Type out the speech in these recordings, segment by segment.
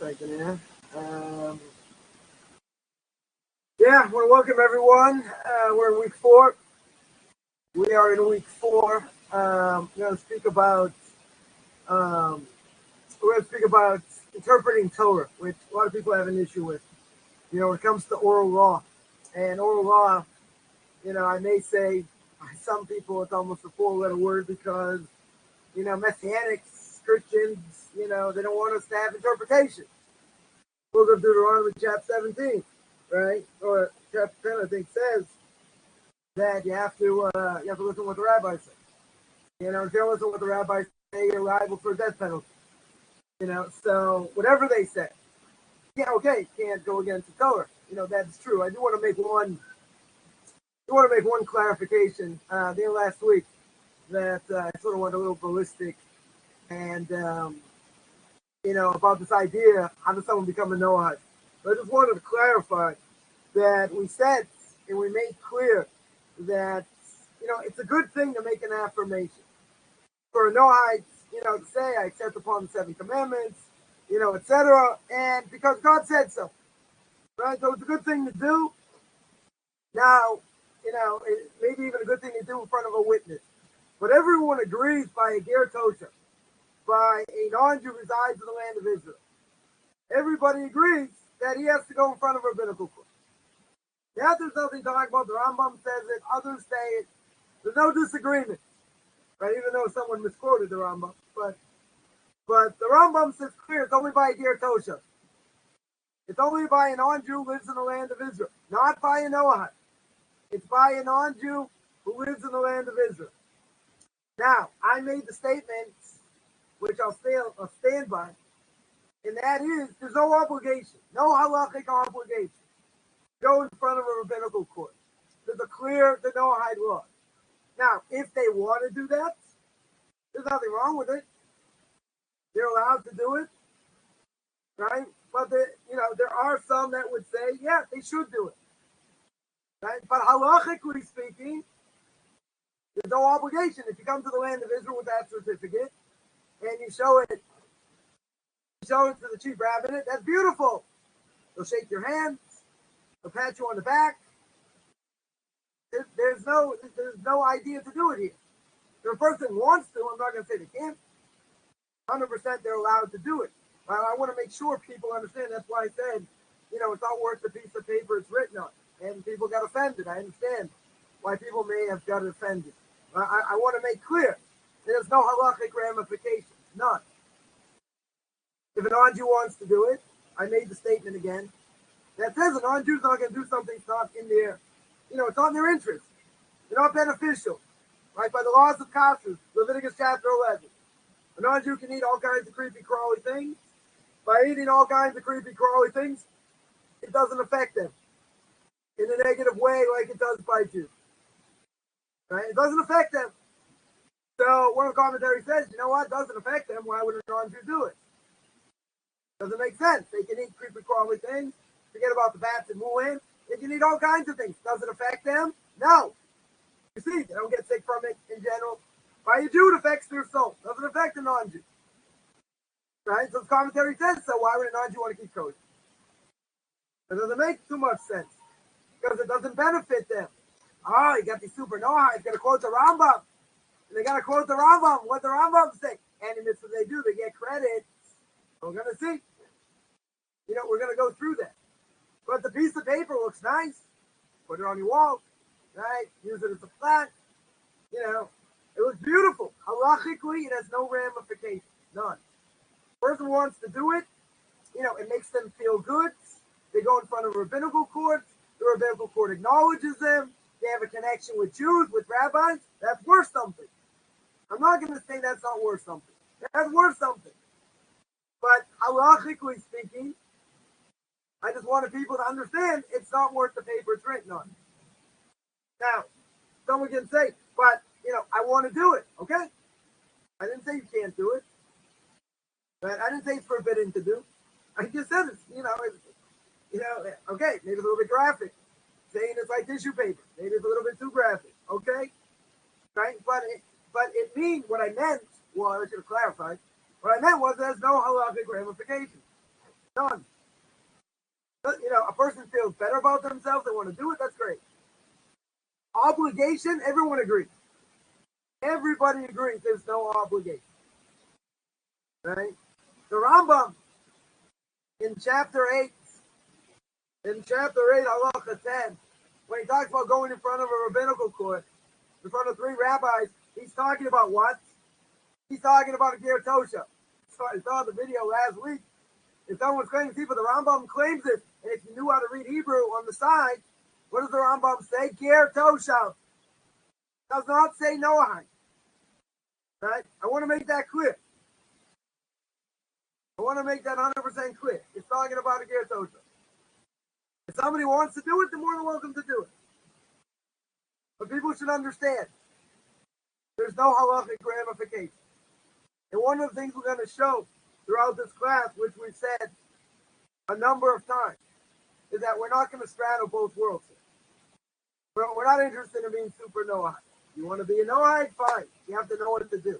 second here. I want to welcome everyone. We're in week 4. We are in week 4. We're going to speak about interpreting Torah, which a lot of people have an issue with. When it comes to oral law. And oral law, I may say, some people it's almost a 4-letter word because, Messianics, Christians, they don't want us to have interpretation. Book of Deuteronomy, chapter 17, right? Or chapter 10, I think, says that you have to listen to what the rabbis say. If you don't listen to what the rabbis say, you're liable for a death penalty. So whatever they say, can't go against the Torah. That's true. I do want to make one clarification. The last week that I sort of went a little ballistic, and about this idea, how does someone become a Noahide? But I just wanted to clarify that we said and we made clear that it's a good thing to make an affirmation for a Noahide, to say I accept upon the 7 commandments, etc. And because God said so, right? So it's a good thing to do. Now, it maybe even a good thing to do in front of a witness. But everyone agrees by a ger tosha, by a non-Jew resides in the land of Israel. Everybody agrees that he has to go in front of a rabbinical court. Yeah, there's nothing talking about. The Rambam says it. Others say it. There's no disagreement, right? Even though someone misquoted the Rambam, but the Rambam says clear. It's only by a ger tosha. It's only by a non-Jew who lives in the land of Israel, not by a Noahide. It's by a non-Jew who lives in the land of Israel. Now, I made the statement, which I'll stand by, and that is there's no obligation, no halakhic obligation to go in front of a rabbinical court. There's a clear Noahide law. Now, if they want to do that, there's nothing wrong with it. They're allowed to do it, right? But there are some that would say, yeah, they should do it, right? But halachically speaking, there's no obligation. If you come to the land of Israel with that certificate and you show it to the chief rabbinate, that's beautiful. They'll shake your hands. They'll pat you on the back. There's no idea to do it here. If a person wants to, I'm not going to say they can't. 100% they're allowed to do it. I want to make sure people understand. That's why I said, it's not worth the piece of paper it's written on. And people got offended. I understand why people may have got offended. I want to make clear there's no halachic ramifications. None. If a non-Jew wants to do it, I made the statement again, that says a non-Jew's not going to do something that's not in their, it's not in their interest. They're not beneficial. Right? By the laws of Kashrus, Leviticus chapter 11. A non-Jew can eat all kinds of creepy, crawly things. By eating all kinds of creepy, crawly things, it doesn't affect them in a negative way like it does by Jews. Right? It doesn't affect them. So one of the commentaries says, you know what? It doesn't affect them. Why would a non-Jew do it? Doesn't make sense. They can eat creepy, crawly things. Forget about the bats and mu'in. They can eat all kinds of things. Does it affect them? No. You see, they don't get sick from it in general. By a Jew, it affects their soul. Doesn't affect a non-Jew. Right? So the commentary says so. Why would a non-Jew want to keep kosher? It doesn't make too much sense. Because it doesn't benefit them. Oh, you got these super Noahides. Got to quote the Rambam. And they got to quote the Rambam. What the Rambam say. And in this, what they do, they get credit. We're going to see. We're going to go through that. But the piece of paper looks nice. Put it on your wall. Right? Use it as a plaque. It looks beautiful. Halachically, it has no ramifications. None. Person wants to do it. It makes them feel good. They go in front of a rabbinical court. The rabbinical court acknowledges them. They have a connection with Jews, with rabbis. That's worth something. I'm not going to say that's not worth something. That's worth something. But halachically speaking, I just wanted people to understand it's not worth the paper it's written on. Now, someone can say, but, I want to do it. Okay? I didn't say you can't do it. But I didn't say it's forbidden to do. I just said it's, okay, maybe it's a little bit graphic. Saying it's like tissue paper. Maybe it's a little bit too graphic. Okay? Right? But it means, what I meant was, I should have clarified, what I meant was there's no halakhic ramification. None. A person feels better about themselves, they want to do it, that's great. Obligation, everyone agrees. Everybody agrees there's no obligation. Right? The Rambam in chapter 8, Halakhah 10, when he talks about going in front of a rabbinical court, in front of 3 rabbis, he's talking about what? He's talking about a ger tosha. So I saw the video last week. If someone's claiming, see, but the Rambam claims it, and if you knew how to read Hebrew on the side, what does the Rambam say? Ger tosha. Does not say Noahide. Right? I want to make that clear. I want to make that 100% clear. It's talking about a ger tosha. If somebody wants to do it, they're more than welcome to do it. But people should understand, there's no halachic ramification. And one of the things we're going to show throughout this class, which we've said a number of times, is that we're not going to straddle both worlds here. We're not interested in being super Noahide. You want to be a Noahide? Fine. You have to know what to do.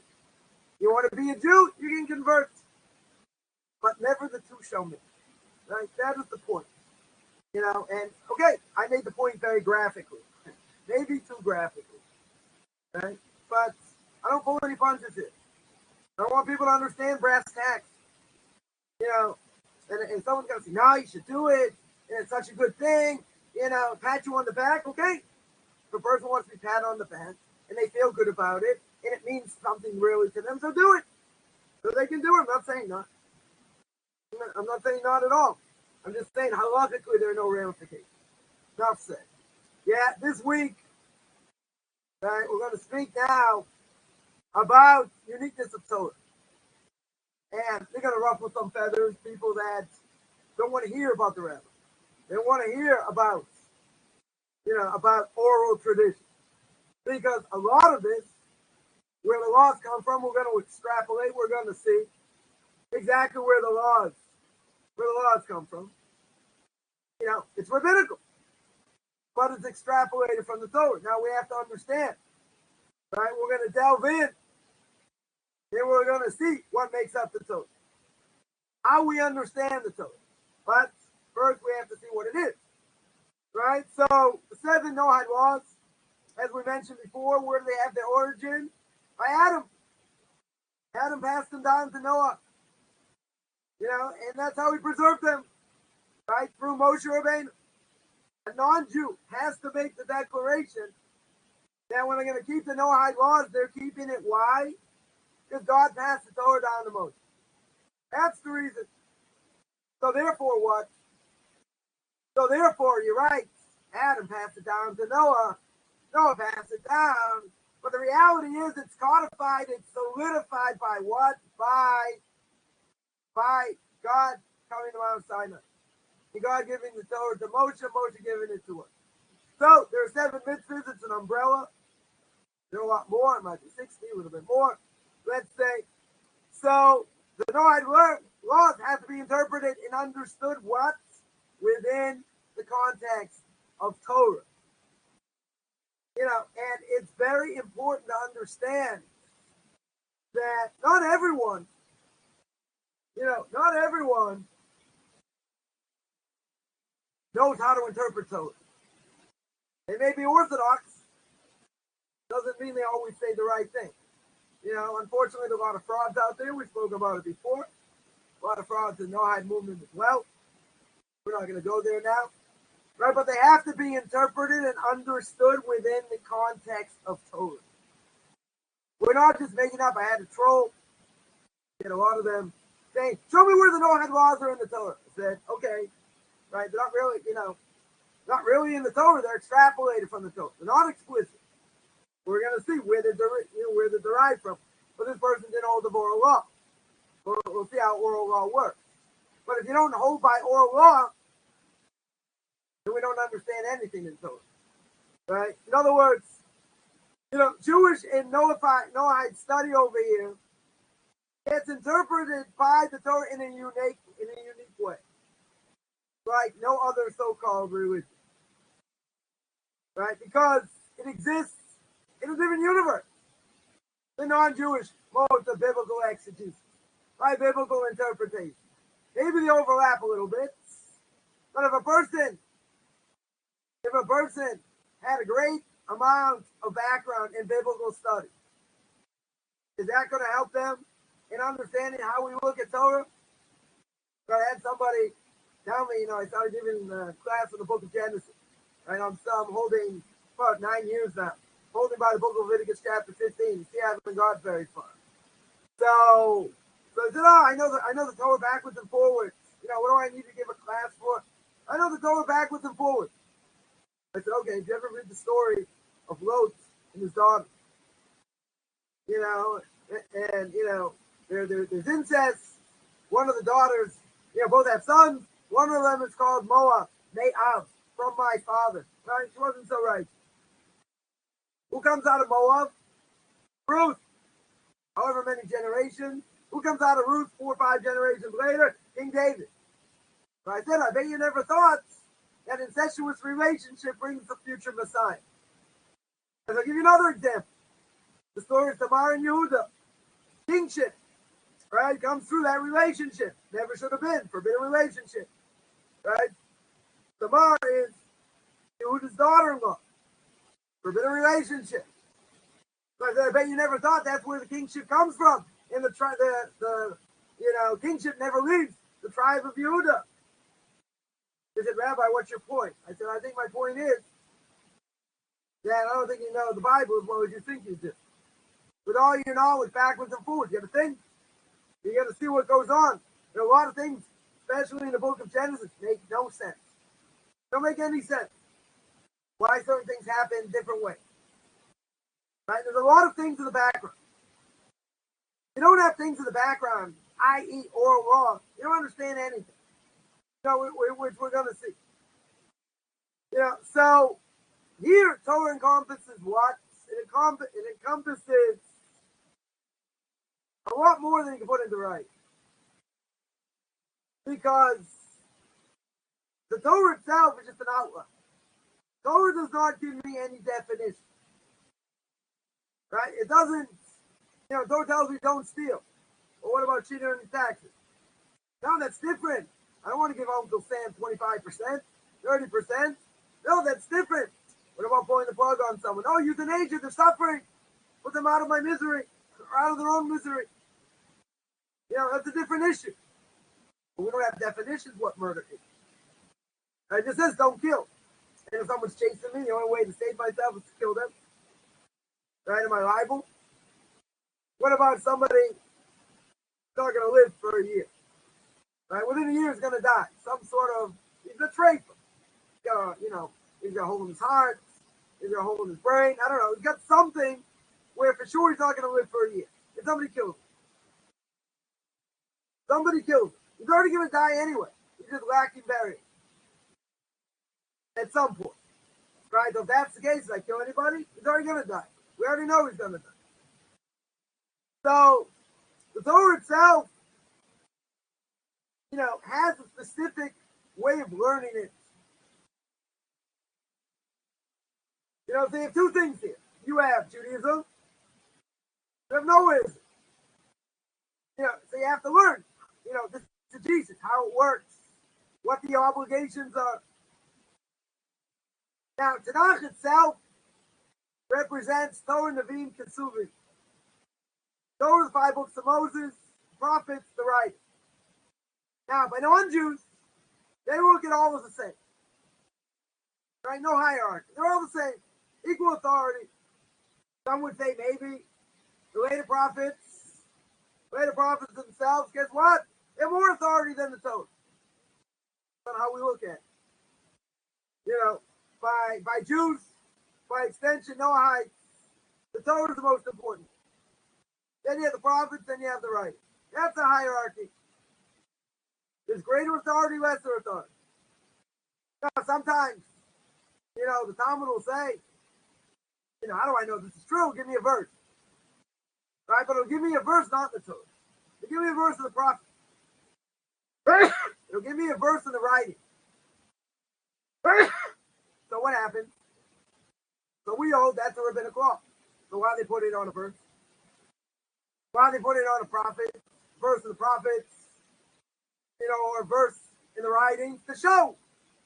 You want to be a Jew? You can convert. But never the two shall meet. Right? That is the point. And okay, I made the point very graphically. Maybe too graphically. Right? But I don't pull any punches here. I don't want people to understand brass tacks. And someone's going to say, no, you should do it. And it's such a good thing. Pat you on the back. Okay. If a person wants to be patted on the back and they feel good about it and it means something really to them, so do it. So they can do it. I'm not saying not. I'm not saying not at all. I'm just saying halakhically there are no ramifications. Enough said. Yeah, this week, right, we're going to speak now about uniqueness of Torah. And they're going to ruffle some feathers, people that don't want to hear about the rabbi. They want to hear about, about oral tradition. Because a lot of this, where the laws come from, we're going to extrapolate, we're going to see exactly where the laws come from. It's rabbinical, but it's extrapolated from the Torah. Now we have to understand, right? We're going to delve in, and we're going to see what makes up the Torah, how we understand the Torah. But first, we have to see what it is, right? So the 7 Noahide laws, as we mentioned before, where do they have their origin? By Adam. Adam passed them down to Noah. And that's how he preserved them, right? Through Moshe Rabbeinu. A non-Jew has to make the declaration that when they're going to keep the Noahide laws, they're keeping it. Why? Because God passed the Torah down to Moshe. That's the reason. So therefore what? So therefore, you're right. Adam passed it down to Noah. Noah passed it down. But the reality is it's codified, it's solidified by what? By God coming to Mount Sinai. And God giving the Torah to Moshe, Moshe giving it to us. So there are 7 mitzvahs, it's an umbrella. There are a lot more, it might be 60, a little bit more, let's say. So the Noahide laws have to be interpreted and understood what? Within the context of Torah. And it's very important to understand that not everyone knows how to interpret Torah. They may be orthodox, doesn't mean they always say the right thing. Unfortunately, there's a lot of frauds out there. We spoke about it before. A lot of frauds in the Noahide movement as well. We're not going to go there now. Right, but they have to be interpreted and understood within the context of Torah. We're not just making up. I had a troll, a lot of them saying, show me where the Noahide laws are in the Torah. I said, okay, right, they're not really, not really in the Torah, they're extrapolated from the Torah. They're not explicit. We're going to see where they're derived from. But this person didn't hold the oral law. We'll see how oral law works. But if you don't hold by oral law, then we don't understand anything in Torah. Right? In other words, Jewish and Noahide study over here, it's interpreted by the Torah in a unique way. Like no other so-called religion. Right? Because it exists in a different universe. The non-Jewish modes of biblical exegesis, by biblical interpretation. maybe they overlap a little bit. But if a person had a great amount of background in biblical study, is that going to help them in understanding how we look at Torah? So I had somebody tell me, I started giving class in the book of Genesis. Right? I'm holding about 9 years now, holding by the book of Leviticus chapter 15. See, I haven't got very far. So I said, I know the Torah backwards and forwards. What do I need to give a class for? I know the Torah backwards and forwards. I said, okay, did you ever read the story of Lot and his daughter? There's incest. One of the daughters, both have sons. One of them is called Moab, from my father. Right? She wasn't so right. Who comes out of Moab? Ruth. However many generations. Who comes out of Ruth 4 or 5 generations later? King David. So I said, I bet you never thought that incestuous relationship brings the future Messiah. And I'll give you another example. The story of Tamar and Yehuda. Kingship, right, comes through that relationship. Never should have been. Forbidden relationship, right? Tamar is Yehuda's daughter-in-law. Forbidden relationship. So I said, I bet you never thought that's where the kingship comes from. And the kingship never leaves the tribe of Yehuda. He said, Rabbi, what's your point? I said, I think my point is that I don't think you know the Bible as well as you think you do. With all your knowledge, backwards and forwards, you got to think. You got to see what goes on. There are a lot of things, especially in the book of Genesis, make no sense. Don't make any sense. Why certain things happen different ways. Right? There's a lot of things in the background. You don't have things in the background, i.e. oral law. You don't understand anything. Which we're going to see. So here Torah encompasses what? It encompasses a lot more than you can put into writing. Because the Torah itself is just an outline. Torah does not give me any definition. Right? It doesn't, Torah tells me don't steal. Well, what about cheating on your taxes? No, that's different. I don't want to give Uncle Sam 25%, 30%. No, that's different. What about pulling the plug on someone? Oh, euthanasia, they're suffering. Put them out of my misery, or out of their own misery. That's a different issue. But we don't have definitions what murder is. It just says don't kill. And if someone's chasing me, the only way to save myself is to kill them. Right? Am I liable? What about somebody not going to live for a year? Right? Within a year, he's going to die. Some sort of, he's a traitor. He's got a hole in his heart. He's got a hole in his brain. I don't know. He's got something where for sure he's not going to live for a year. If somebody kills him. He's already going to die anyway. He's just lacking burial. At some point. Right? So if that's the case, if I kill anybody, he's already going to die. We already know he's going to die. So, the Torah itself, has a specific way of learning it. They have two things here. You have Judaism, you have Noahism. So you have to learn, this is Jesus, how it works, what the obligations are. Now, Tanakh itself represents Torah, Nevi'im, Kesuvim. Torah, the 5 books of Moses, prophets, the writers. Now, by non-Jews, they look at all as the same. Right? No hierarchy. They're all the same. Equal authority. Some would say maybe the later prophets themselves, guess what? They have more authority than the Torah. That's how we look at it. By Jews, by extension, Noahide, the Torah is the most important. Then you have the prophets, then you have the writers. That's a hierarchy. There's greater authority, lesser authority. Now, sometimes, the Talmud will say, how do I know this is true? Give me a verse. Right? But it'll give me a verse, not the Torah. It'll give me a verse of the prophet. It'll give me a verse in the writing. So what happens? So we hold that's a rabbinic law. So why they put it on a verse? Why they put it on a prophet? Verse of the prophets. or verse in the writings to show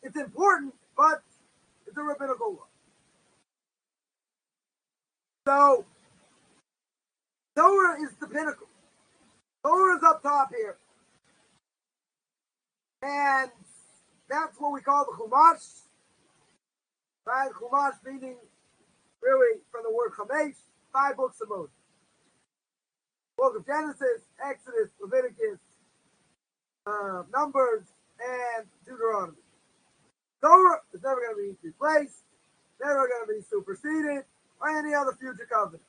it's important, but it's a rabbinical law. So, Torah is the pinnacle. Torah is up top here. And that's what we call the Chumash. Right? Chumash meaning, really, from the word Chamesh, 5 books of Moses. Book of Genesis, Exodus, Leviticus, Numbers, and Deuteronomy. Torah is never going to be replaced, never going to be superseded by any other future covenant.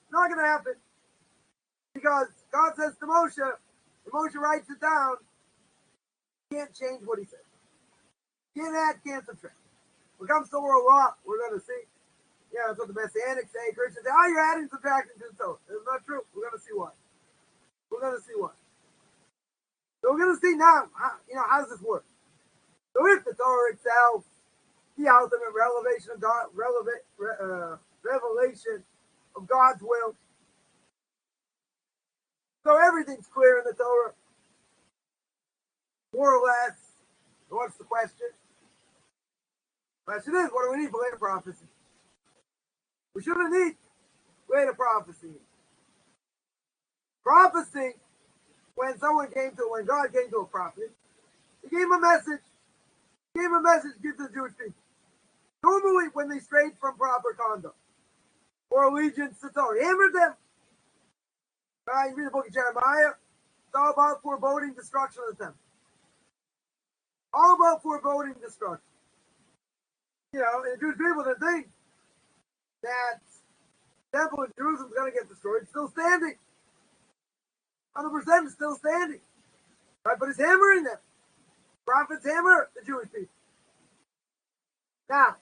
It's not going to happen. Because God says to Moshe, and Moshe writes it down, you can't change what he says. Can't add, can't subtract. When it comes to Torah law, we're going to see. Yeah, that's what the Messianics say. Christians say, oh, you're adding, subtracting to the Torah. It's not true. We're going to see why. We're going to see why. So we're going to see now, how does this work? So if the Torah itself, the ultimate revelation of God, revelation of God's will. So everything's clear in the Torah, more or less. So what's the question? The question is, what do we need for later prophecy? We shouldn't need later prophecy. Prophecy, when God came to a prophet, he gave him a message. He gave him a message to give to the Jewish people. Normally, when they strayed from proper conduct or allegiance to Torah, he hammered them. Right? You read the book of Jeremiah, it's all about foreboding destruction of the temple. All about foreboding destruction. And the Jewish people didn't think that the temple in Jerusalem is going to get destroyed. It's still standing. 100% is still standing. Right? But it's hammering them. Prophets hammer the Jewish people. Now,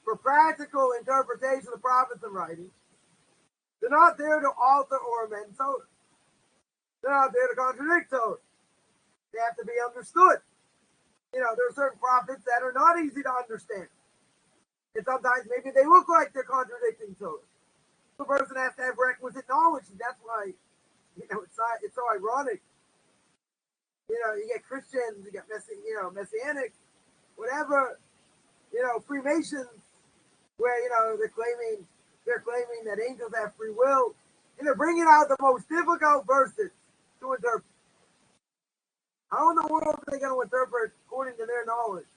for practical interpretation of the prophets and writings, they're not there to alter or amend Torah. They're not there to contradict Torah. They have to be understood. There are certain prophets that are not easy to understand. And sometimes maybe they look like they're contradicting Torah. The person has to have requisite knowledge, and that's why, it's so ironic. You get Christians, you get Messianic, whatever, Freemasons, where, they're claiming that angels have free will, and they're bringing out the most difficult verses to interpret. How in the world are they going to interpret according to their knowledge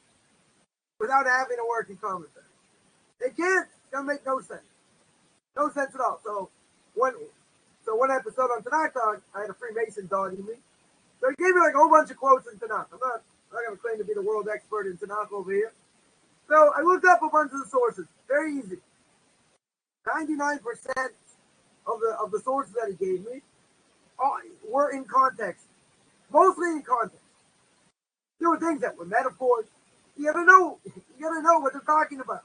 without having a working commentary? They can't. It's going to make no sense. No sense at all. So one episode on Tanakh, I had a Freemason dogging me. So he gave me like a whole bunch of quotes in Tanakh. I'm not going to claim to be the world expert in Tanakh over here. So I looked up a bunch of the sources. Very easy. 99% of the sources that he gave me were in context. Mostly in context. There were things that were metaphors. You gotta know what they're talking about.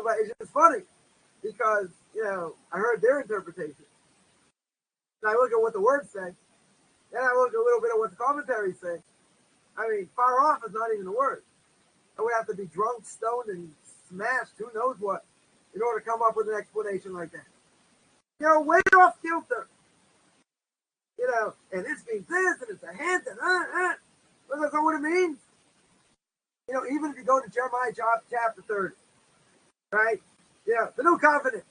But it's just funny because, I heard their interpretation. And I look at what the words say. Then I look at a little bit of what the commentaries say. I mean, far off is not even a word. I would have to be drunk, stoned, and smashed, who knows what, in order to come up with an explanation like that. Way off kilter. And this means this, and it's a hint, and but that's not what it means. Even if you go to Jeremiah chapter 30, right? The new covenant.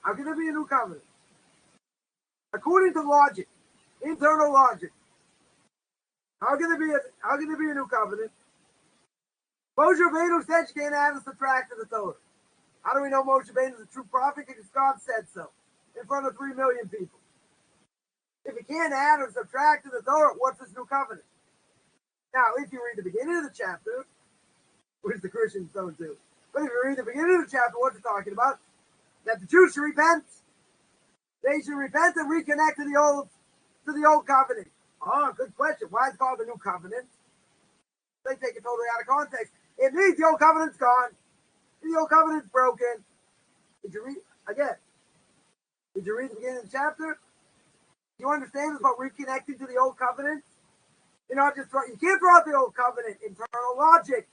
How can there be a new covenant? According to logic, internal logic, how can there be a new covenant? Moshe Rabbeinu said you can't add and subtract to the Torah. How do we know Moshe Rabbeinu is a true prophet? Because God said so in front of 3 million people. If you can't add or subtract to the Torah, what's this new covenant? Now, if you read the beginning of the chapter, which the Christians don't do, but if you read the beginning of the chapter, what's it talking about? That the Jews should repent. They should repent and reconnect to the old covenant. Oh, good question. Why is it called the new covenant? They take it totally out of context. It means the old covenant's gone. The old covenant's broken. Did you read the beginning of the chapter? You understand it's about reconnecting to the old covenant? You can't throw out the old covenant. Internal logic.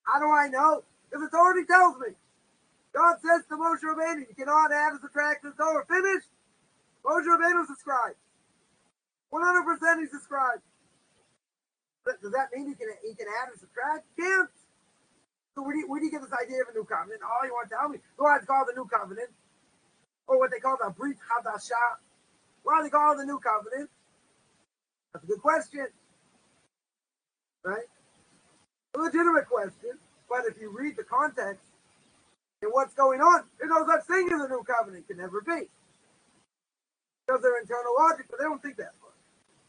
How do I know? Because it already tells me. God says to Moshe Rabbeinu, you cannot add or subtract the Torah. Finished. Moshe Rabbeinu's a scribe. 100% he's a scribe. does that mean he can add or subtract? He can't. So where do you get this idea of a new covenant? Oh, you want to tell me? Why it's called the new covenant? Or what they call the Brit Hadashah. Why are they called the new covenant? That's a good question. Right? A legitimate question. But if you read the context and what's going on, there's no such thing as a new covenant. Can never be. Because they're internal logic, but they don't think that far.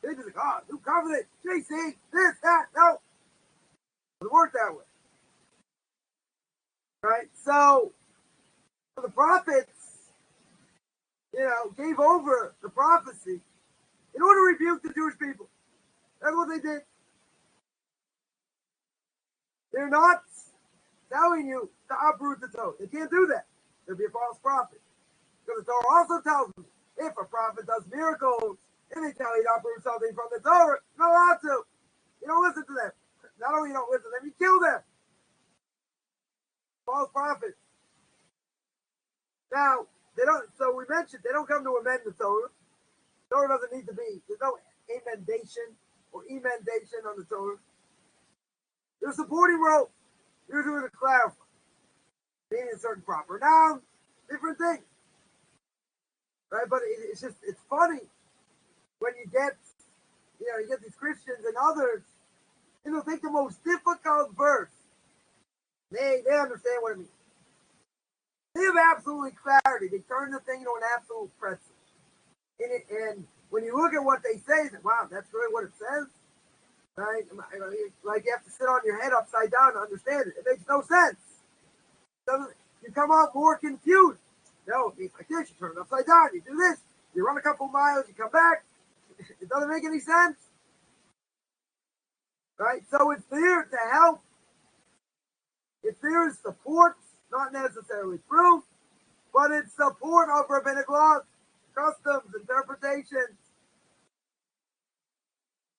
They just like, oh, new covenant, JC, this, that. No. It doesn't work that way. Right? So the prophets, gave over the prophecy in order to rebuke the Jewish people. That's what they did. They're not telling you to uproot the Torah. They can't do that. There'll be a false prophet. Because the Torah also tells them, if a prophet does miracles, and they tell you to uproot something from the Torah, you're not allowed to. You don't listen to them. Not only you don't listen to them, you kill them. False prophets. Now, so we mentioned, they don't come to amend the Torah. The Torah doesn't need to be, there's no emendation or emendation on the Torah. There's a supporting role. You're doing to clarify. Meaning certain proper nouns, different things. Right? But it's funny when you get these Christians and others, take the most difficult verse. They understand what it means. They have absolute clarity. They turn the thing into an absolute pretzel. And when you look at what they say, wow, that's really what it says. Right? Like you have to sit on your head upside down to understand it. It makes no sense. You come out more confused. No, it means like this. You turn it upside down. You do this. You run a couple miles. You come back. It doesn't make any sense. Right? So it's there to help. It's there as support, not necessarily proof, but it's support of rabbinic laws, customs, interpretations.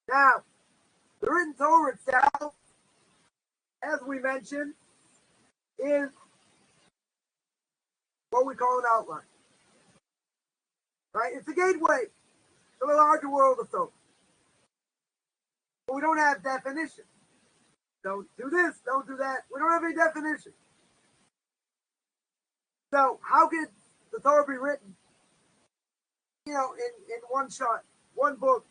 Now, the written Torah itself, as we mentioned, is what we call an outline. Right? It's a gateway to the larger world of Torah. But we don't have definition. Don't do this, don't do that. We don't have any definition. So how could the Torah be written, in one shot, one book?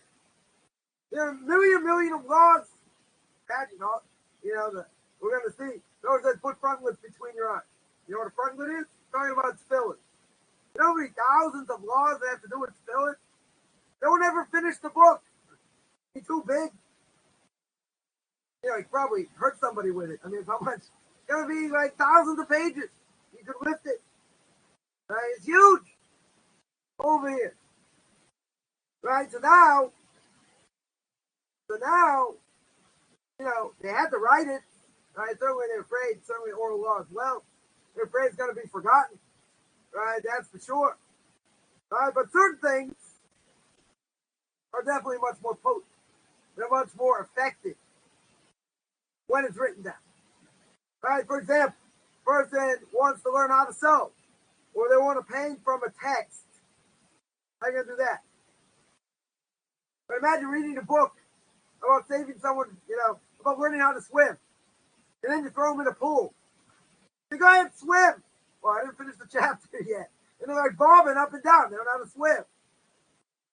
There are a million of laws. Imagine, we're going to see. Notice says put frontlets between your eyes. You know what a frontlet is? It's talking about spillage. You know how many thousands of laws that have to do with spillage? They will never finish the book. It's too big. You probably hurt somebody with it. I mean, how much? It's going to be like thousands of pages. You could lift it. Right? It's huge. Over here. Right? So now, they had to write it. Right? Certainly they're afraid, certainly oral law as well. They're afraid it's going to be forgotten. Right? That's for sure. Right? But certain things are definitely much more potent. They're much more effective when it's written down. Right? For example, a person wants to learn how to sew, or they want to paint from a text. How are you going to do that? But imagine reading a book about saving someone, about learning how to swim. And then you throw them in a pool. You go ahead and swim. Well, I didn't finish the chapter yet. And they're like bobbing up and down. They don't know how to swim.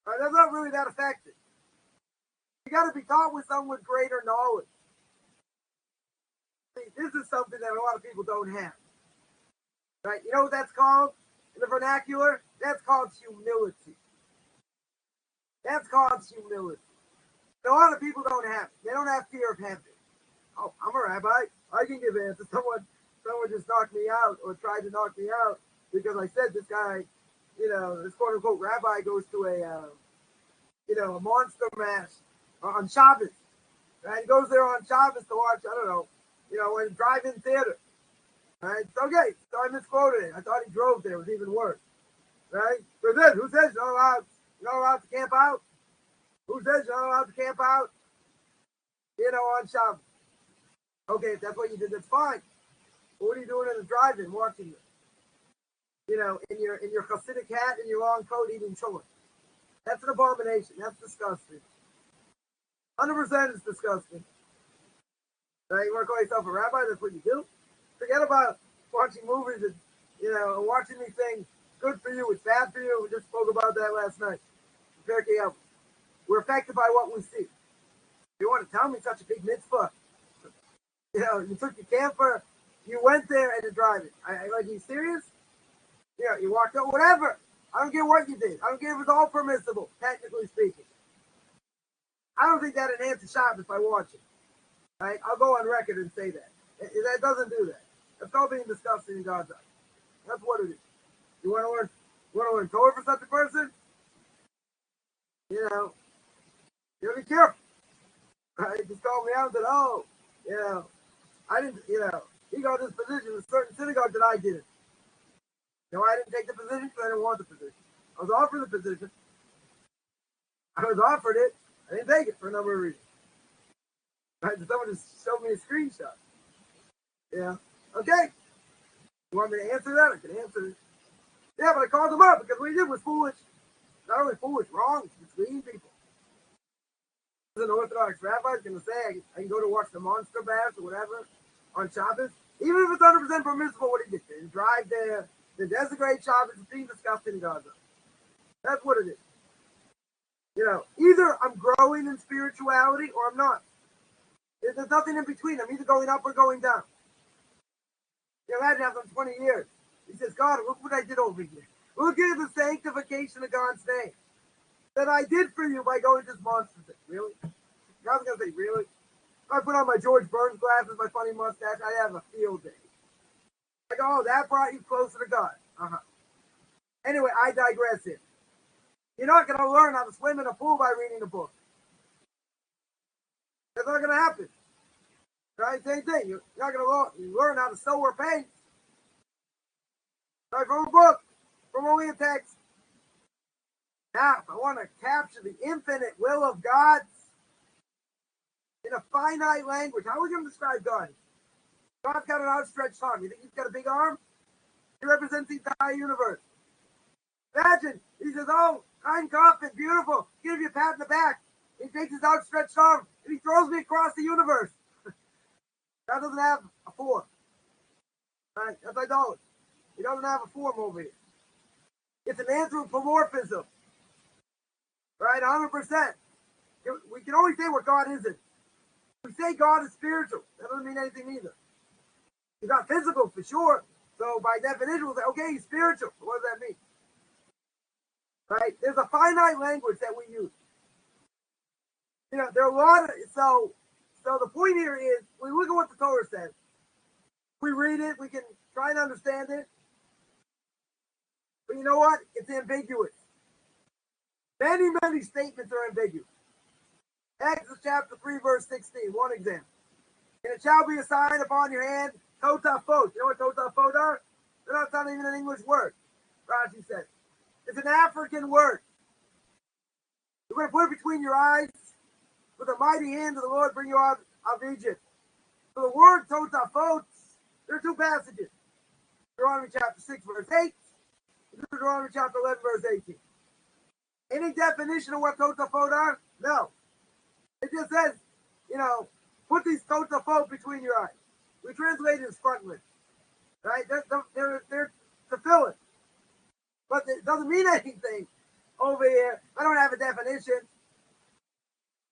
Right? That's not really that effective. You got to be taught with someone with greater knowledge. See, this is something that a lot of people don't have. Right? You know what that's called in the vernacular? That's called humility. That's called humility. A lot of people don't have it. They don't have fear of heaven. Oh, I'm a rabbi. I can give answers. Someone just knocked me out or tried to knock me out because I said this guy, this quote unquote rabbi goes to a monster mass on Shabbos. Right? He goes there on Shabbos to watch, a drive-in theater. Right? It's okay. So I misquoted it. I thought he drove there. It was even worse. Right? So then, who says you're not allowed to camp out? Who says you're not allowed to camp out? On Shabbos. Okay, if that's what you did, that's fine. But what are you doing in the drive-in watching it? In your Hasidic hat and your long coat eating children. That's an abomination. That's disgusting. 100% is disgusting. Right? You want to call yourself a rabbi? That's what you do. Forget about watching movies and watching these things. Good for you. It's bad for you. We just spoke about that last night. Very careful. We're affected by what we see. You want to tell me such a big mitzvah? You took your camper, you went there and you're driving. Are you serious? You walked out, whatever. I don't care what you did. I don't care if it's all permissible, technically speaking. I don't think that enhances Shabbos by watching. Right? I'll go on record and say that. That doesn't do that. That's all being disgusting in God's eyes. That's what it is. You want to learn Torah for such a person? You gotta be careful. Right? Just called me out and said, I didn't, he got this position in a certain synagogue that I didn't. I didn't take the position because I didn't want the position. I was offered the position. I was offered it. I didn't take it for a number of reasons. Right? Someone just showed me a screenshot. Okay. You want me to answer that? I can answer it. Yeah, but I called him up because what he did was foolish. Not only foolish, wrong. It's misleading people. As an Orthodox rabbi is going to say I can go to watch the monster baths or whatever on Shabbos, even if it's 100% permissible what he did. They drive there, they desecrate Shabbos, it's being disgusting in Gaza. That's what it is. Either I'm growing in spirituality or I'm not. There's nothing in between. I'm either going up or going down. Imagine after 20 years. He says, God, look what I did over here. Look at the sanctification of God's name that I did for you by going to this monster thing. Really? God's going to say, really? If I put on my George Burns glasses, my funny mustache, I'd have a field day. Like, oh, that brought you closer to God. Anyway, I digress here. You're not going to learn how to swim in a pool by reading a book. That's not going to happen. Right? Same thing. You're not going to learn how to sew or paint. Right? From a book. From only a text. Now, if I want to capture the infinite will of God in a finite language, how are we going to describe God? God's got an outstretched arm. You think he's got a big arm? He represents the entire universe. Imagine, he says, oh, Chaim Coffman, beautiful. Give you a pat in the back. He takes his outstretched arm and he throws me across the universe. God doesn't have a form. Right? That's idolatry. He doesn't have a form over here. It's an anthropomorphism. Right? 100%. We can only say what God isn't. We say God is spiritual. That doesn't mean anything either. He's not physical for sure. So by definition, we'll say, okay, he's spiritual. What does that mean? Right? There's a finite language that we use. There are a lot of, so the point here is, we look at what the Torah says. We read it, we can try and understand it. But you know what? It's ambiguous. Many, many statements are ambiguous. Exodus chapter 3, verse 16, one example. And it shall be a sign upon your hand, totafot. You know what totafot are? They're not even an English word. Rashi says. It's an African word. You're going to put it between your eyes. With the mighty hand of the Lord bring you out of Egypt. So the word totafot, there are two passages. Deuteronomy chapter 6, verse 8. Deuteronomy chapter 11, verse 18. Any definition of what totafot are? No. It just says, put these totafot between your eyes. We translate it as frontlets. Right? They're to fill it. But it doesn't mean anything over here. I don't have a definition.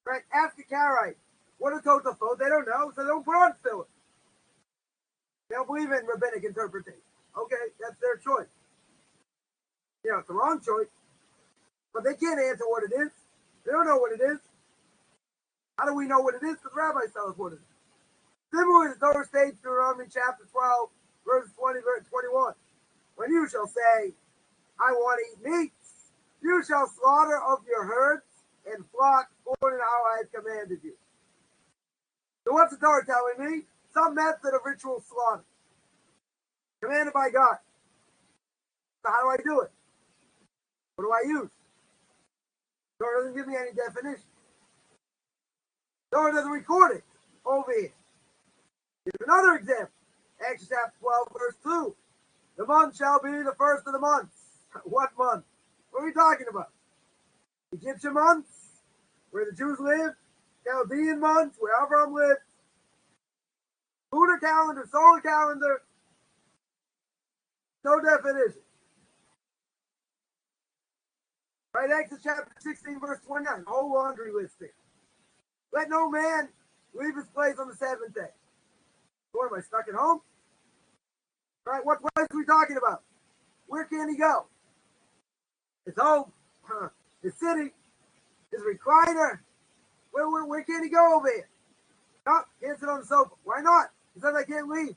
Right? Ask a Karaite. What are totafot? They don't know, so they don't put on fill it. They don't believe in rabbinic interpretation. Okay, that's their choice. It's the wrong choice. But they can't answer what it is. They don't know what it is. How do we know what it is? Because rabbis tell us what it is. Similarly, the Torah states, Deuteronomy chapter 12, verse 20, verse 21. When you shall say, I want to eat meat, you shall slaughter of your herds and flock according to how I have commanded you. So what's the Torah telling me? Some method of ritual slaughter. Commanded by God. So how do I do it? What do I use? The Torah doesn't give me any definition. The Torah doesn't record it over here. Here's another example. Exodus chapter 12, verse 2. The month shall be the first of the months. What month? What are we talking about? Egyptian months, where the Jews live. Chaldean months, where Abraham lived. Lunar calendar, solar calendar, no definition. Right, Exodus chapter 16, verse 29, whole laundry list there. Let no man leave his place on the seventh day. What, am I stuck at home? Right, what place are we talking about? Where can he go? His home, his city, his recliner. Where can he go over here? No, can't sit on the sofa. Why not? He says I can't leave.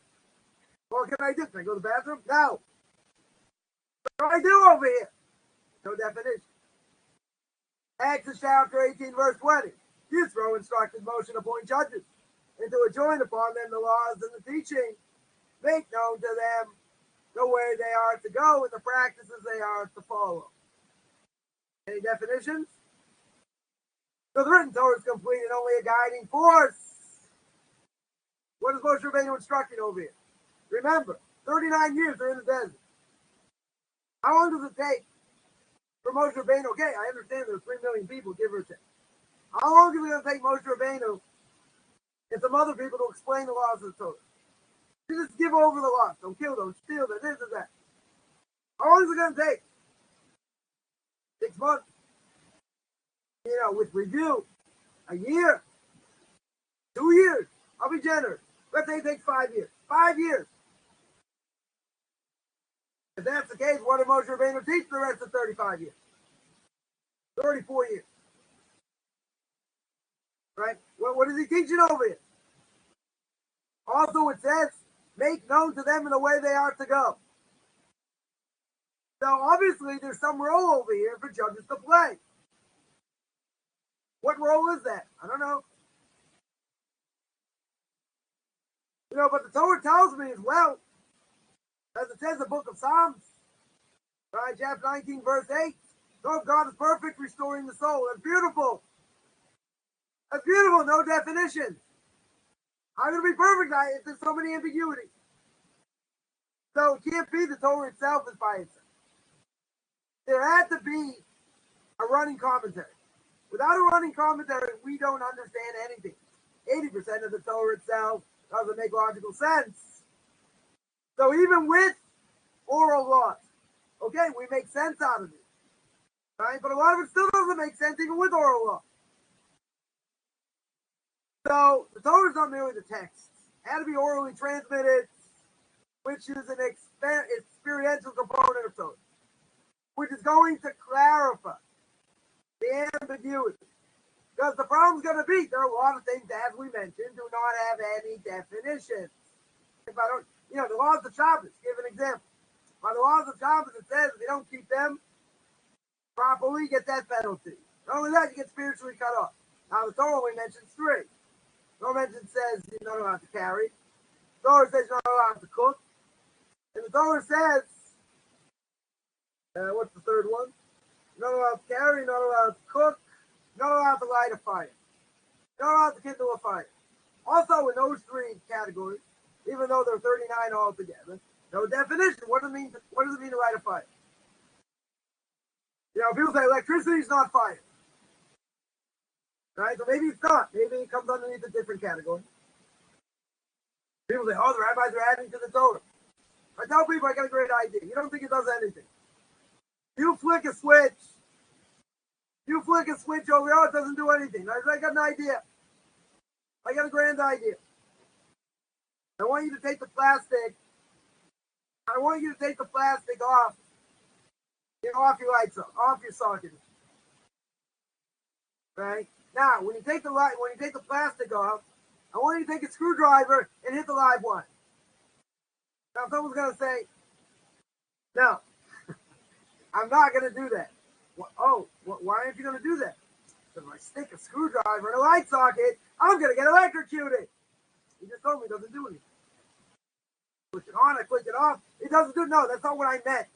Well, what can I do? Can I go to the bathroom? No. What do I do over here? No definition. Exodus chapter 18, verse 20. Yisro instructed Moshe to appoint judges and to adjoin upon them the laws and the teaching. Make known to them the way they are to go and the practices they are to follow. Any definitions? So the written Torah is complete and only a guiding force. What is Moshe Rabbeinu instructing over here? Remember, 39 years they're in the desert. How long does it take for Moshe Rabbeinu? Okay, I understand there's 3 million people, give or take. How long is it going to take Moshe Rabbeinu and some other people to explain the laws of the Torah? You just give over the laws. Don't kill, don't steal, this and that. How long is it going to take? 6 months. With review. A year. 2 years. I'll be generous. Let's say it takes 5 years. 5 years. If that's the case, what did Moshe Rabbeinu teach the rest of 35 years? 34 years. Right? What is he teaching over here? Also, it says, make known to them in the way they are to go. So, obviously, there's some role over here for judges to play. What role is that? I don't know. But the Torah tells me as well, as it says in the book of Psalms, right, chapter 19, verse 8, so God is perfect, restoring the soul. That's beautiful. That's beautiful, no definition. How can it be perfect if there's so many ambiguities? So it can't be the Torah itself is by itself. There had to be a running commentary. Without a running commentary, we don't understand anything. 80% of the Torah itself doesn't make logical sense. So even with oral laws, okay, we make sense out of it. Right? But a lot of it still doesn't make sense even with oral law. So the Torah is not merely the text. It had to be orally transmitted, which is an experiential component of Torah, which is going to clarify the ambiguity. Because the problem's going to be, there are a lot of things, as we mentioned, do not have any definitions. If I don't, the laws of Shabbos, give an example. By the laws of Shabbos, it says if you don't keep them properly, you get death penalty. Not only that, you get spiritually cut off. Now, the Torah only mentions 3. No mention says you're not allowed to carry. The Torah says you're not allowed to cook. And the Torah says, what's the third one? You're not allowed to carry, you're not allowed to cook, you're not allowed to light a fire. You're not allowed to kindle a fire. Also, in those 3 categories, even though there are 39 altogether, no definition. What does it mean to light a fire? People say electricity is not fire. Right? So maybe it's not. Maybe it comes underneath a different category. People say, the rabbis are adding to the Torah. I tell people I got a great idea. You don't think it does anything. You flick a switch over here, it doesn't do anything. I got an idea. I got a grand idea. I want you to take the plastic. Off. Off your lights, off your socket. Right? Now, when you take the plastic off, I want you to take a screwdriver and hit the live one. Now, someone's going to say, no, I'm not going to do that. Why aren't you going to do that? Because if I stick a screwdriver in a light socket, I'm going to get electrocuted. You just told me it doesn't do anything. Click it on, I click it off. It doesn't do, no, that's not what I meant.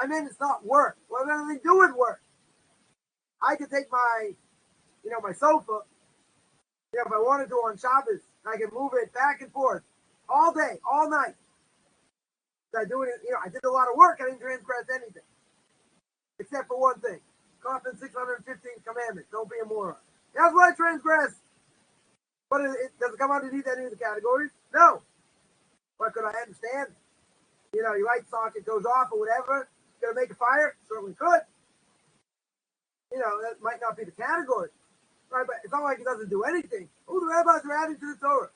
I meant it's not work. What does anything do with work? I could take my sofa, if I wanted to on Shabbos, I can move it back and forth all day, all night. I do it, I did a lot of work. I didn't transgress anything. Except for one thing. Coffman's 615th commandment. Don't be a moron. That's what I transgressed. But does it come underneath any of the categories? No. But could I understand? You know, your light socket goes off or whatever. It's going to make a fire? Certainly could. You know, that might not be the category. Right? But it's not like it doesn't do anything. Oh, the rabbis are adding to the Torah.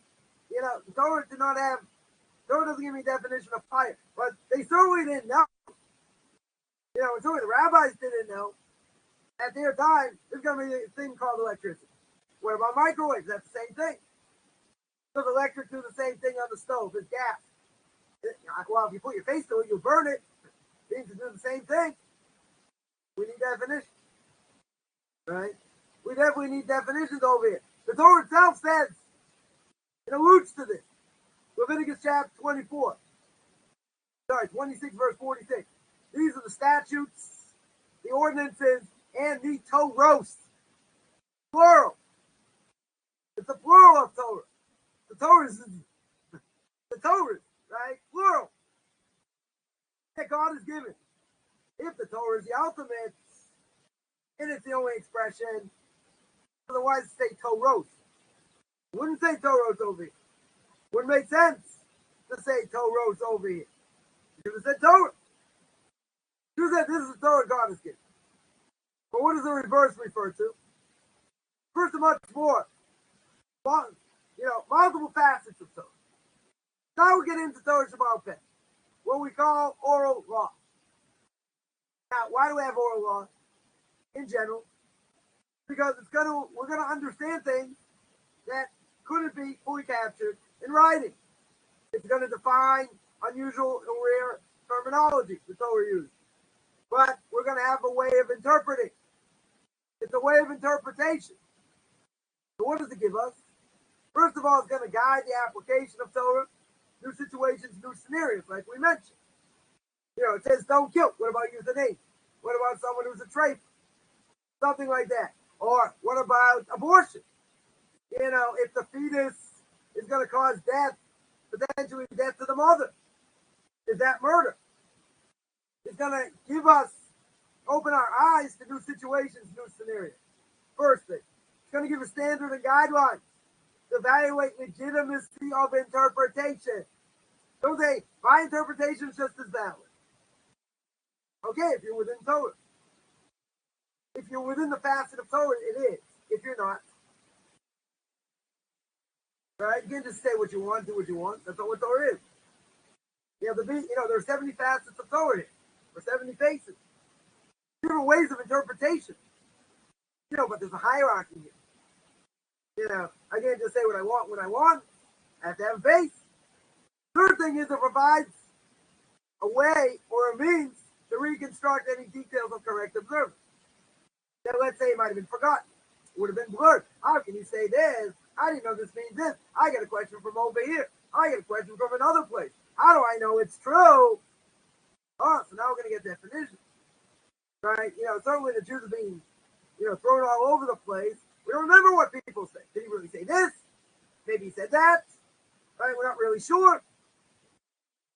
You know, the Torah doesn't give me a definition of fire. But they certainly didn't know. You know, certainly the rabbis didn't know. At their time, there's going to be a thing called electricity. What about microwaves? That's the same thing. Does electric do the same thing on the stove as gas? Well, if you put your face to it, you'll burn it. It seems to do the same thing. We need definition. Right? We definitely need definitions over here. The Torah itself says, it alludes to this. Leviticus chapter 24. 26 verse 46. These are the statutes, the ordinances, and the Torahs. Plural. It's a plural of Torah. The Torah is the Torah, right? Plural. That God is given. If the Torah is the ultimate, and it's the only expression, otherwise say Torahs. Wouldn't say Torahs over here. Wouldn't make sense to say Torahs over here. You should have said Torah. You said this is the Torah God has given. But what does the reverse refer to? First, much more. You know, multiple facets of Torah. Now we get into Torah She-Baal Peh, what we call oral law. Now, why do we have oral law in general? Because we're gonna understand things that couldn't be fully captured in writing. It's gonna define unusual and rare terminology the Torah uses. But we're gonna have a way of interpreting. It's a way of interpretation. So what does it give us? First of all, it's going to guide the application of Torah, new situations, new scenarios, like we mentioned. You know, it says don't kill. What about euthanasia? What about someone who's a traitor? Something like that. Or what about abortion? You know, if the fetus is going to cause death, potentially death to the mother, is that murder? It's going to give us, open our eyes to new situations, new scenarios. First thing. It's going to give a standard and guidelines to evaluate legitimacy of interpretation. Don't say, my interpretation is just as valid. Okay, if you're within Torah. If you're within the facet of Torah, it is. If you're not. Right? You can't just say what you want, do what you want. That's not what Torah is. You know, there are 70 facets of Torah here. Or 70 faces. Different ways of interpretation. You know, but there's a hierarchy here. You know, I can't just say what I want when I want. I have to have a base. Third thing is it provides a way or a means to reconstruct any details of correct observance. That let's say it might have been forgotten. It would have been blurred. How can you say this? I didn't know this means this. I get a question from over here. I get a question from another place. How do I know it's true? Oh, so now we're going to get definitions. Right? You know, certainly the Jews are being, you know, thrown all over the place. We don't remember what people say. Did he really say this? Maybe he said that. Right? We're not really sure.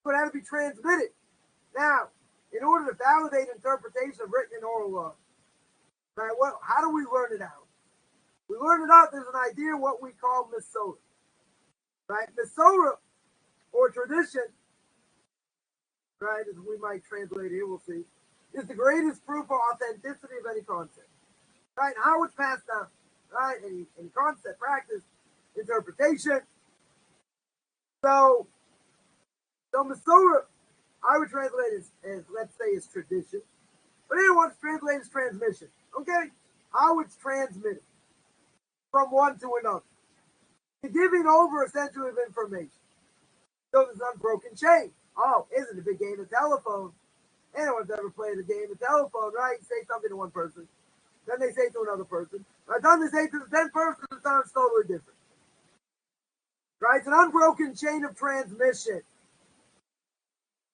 But it had to be transmitted. Now, in order to validate interpretation of written and oral law, right? Well, how do we learn it out? We learn it out. There's an idea of what we call Masorah. Right? Masorah, or tradition, right, as we might translate here, we'll see, is the greatest proof of authenticity of any concept. Right? How it's passed down. Right? Any concept, practice, interpretation. So Masorah, I would translate as let's say, is tradition. But anyone wants to translate as transmission. Okay? How it's transmitted from one to another. The giving over essentially of information. So there's an unbroken chain. Oh, isn't it a big game of telephone? Anyone's ever played a game of telephone, right? You say something to one person, then they say it to another person. By the time they say it to the 10th person, it sounds totally different. Right? It's an unbroken chain of transmission.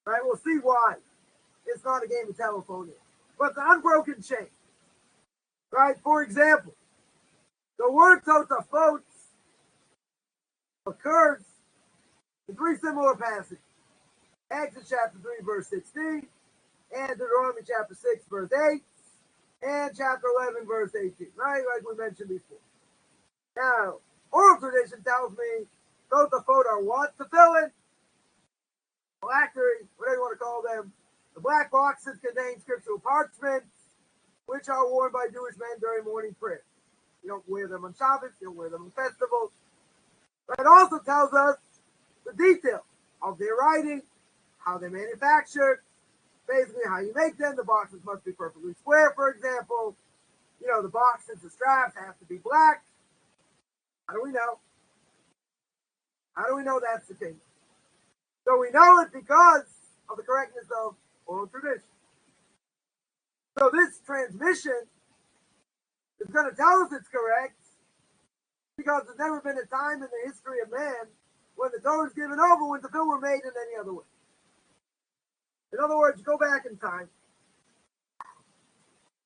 Right? We'll see why. It's not a game of telephone yet. But the unbroken chain. Right? For example, the word Tosafot occurs in three similar passages. Exodus chapter 3, verse 16, and Deuteronomy chapter 6, verse 8, and chapter 11, verse 18, right? Like we mentioned before. Now, oral tradition tells me Tosafot are what? Tefillin. phylactery, whatever you want to call them. The black boxes contain scriptural parchments, which are worn by Jewish men during morning prayer. You don't wear them on Shabbos, you don't wear them on festivals. But it also tells us the detail of their writing, how they're manufactured, basically how you make them. The boxes must be perfectly square, for example. You know, the boxes, the straps have to be black. How do we know? How do we know that's the case? So we know it because of the correctness of oral tradition. So this transmission is going to tell us it's correct because there's never been a time in the history of man when the Torah was given over when the film were made in any other way. In other words, go back in time.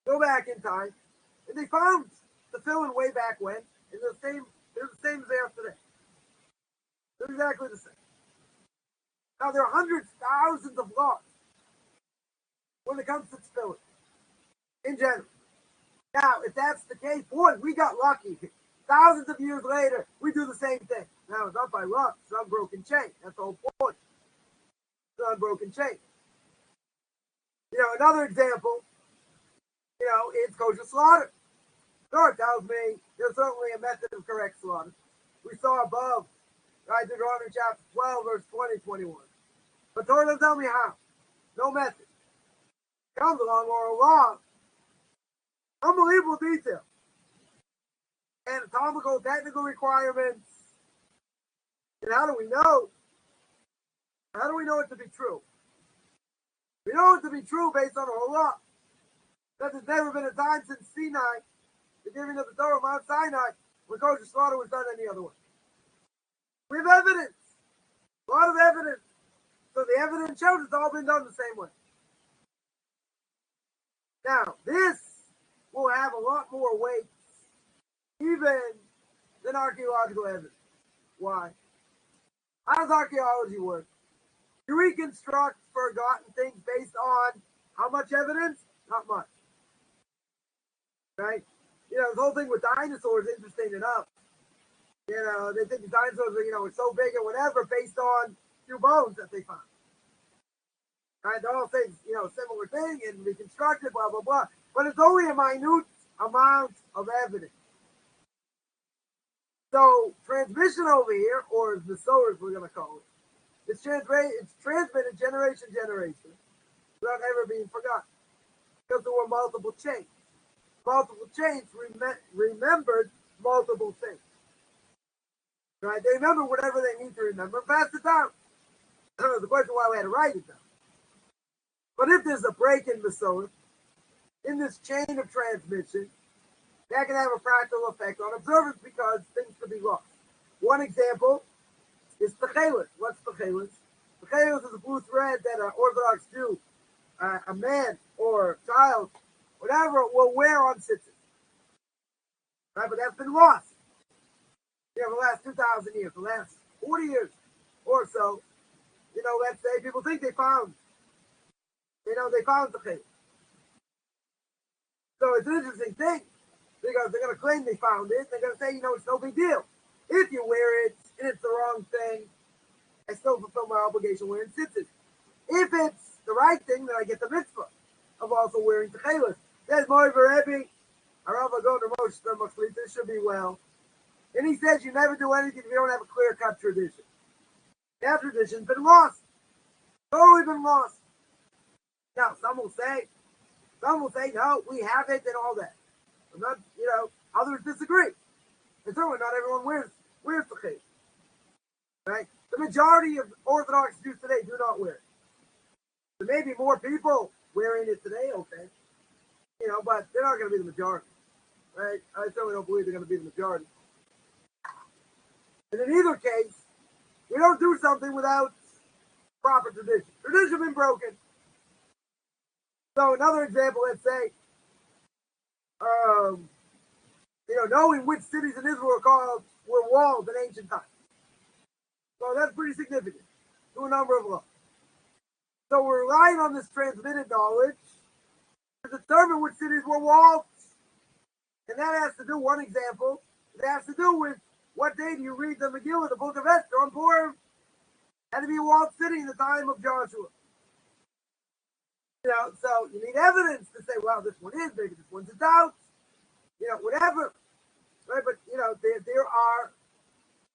Go back in time. And they found the film way back when, and they're the same as they are today. They're exactly the same. Now, there are hundreds, thousands of laws when it comes to tefillin, in general. Now, if that's the case, boy, we got lucky. Thousands of years later, we do the same thing. Now, it's not by luck. It's an unbroken chain. That's the whole point. It's an unbroken chain. You know, another example, you know, it's kosher slaughter. Torah tells me there's certainly a method of correct slaughter. We saw above, right, Deuteronomy chapter 12, verse 20, 21. But Torah doesn't tell me how. No method. Comes along oral law. Unbelievable detail. Anatomical, technical requirements. And how do we know? How do we know it to be true? We know it to be true based on oral law. That there's never been a time since Sinai, the giving of the Torah, Mount Sinai, when kosher slaughter was done any other way. We have evidence. A lot of evidence. So the evidence shows it's all been done the same way. Now, this will have a lot more weight even than archaeological evidence. Why? How does archaeology work? You reconstruct forgotten things based on how much evidence? Not much. Right? You know, the whole thing with dinosaurs is interesting enough. You know, they think the dinosaurs are, you know, so big or whatever based on a few bones that they found. Right? They all say, you know, similar thing and reconstructed, blah, blah, blah. But it's only a minute amount of evidence. So transmission over here, or the source we're going to call it, it's transmitted generation to generation without ever being forgotten. Because there were multiple chains. Multiple chains remembered multiple things. Right? They remember whatever they need to remember and pass it down. I don't know the question why we had to write it down. But if there's a break in the source, in this chain of transmission, that can have a practical effect on observers because things could be lost. One example is Facets. What's Facets? Facets is a blue thread that an Orthodox Jew, a man or child, whatever, will wear on tzitzit. Right? But that's been lost. You know, the last 2,000 years, the last 40 years or so, you know, let's say people think they found, you know, they found the Facets. So it's an interesting thing because they're going to claim they found it. They're going to say, you know, it's no big deal. If you wear it and it's the wrong thing, I still fulfill my obligation wearing tzitzit. If it's the right thing, then I get the mitzvah of also wearing techeles. Says Moy Rebbe, Arava go to Moshe, this should be well. And he says you never do anything if you don't have a clear-cut tradition. That tradition's been lost. Totally been lost. Now, some will say, no, we have it and all that. But not, you know, others disagree. And certainly not everyone wears the case. Right? The majority of Orthodox Jews today do not wear it. There may be more people wearing it today, okay. You know, but they're not going to be the majority. Right? I certainly don't believe they're going to be the majority. And in either case, we don't do something without proper tradition. Tradition been broken. So another example, let's say, you know, knowing which cities in Israel were walled in ancient times. So that's pretty significant to a number of laws. So we're relying on this transmitted knowledge to determine which cities were walled. And that has to do, one example, it has to do with what day do you read the Megillah, the book of Esther on Purim. Had to be walled city in the time of Joshua. So you need evidence to say, well, this one is, maybe this one's a doubt, whatever. Right? But, there are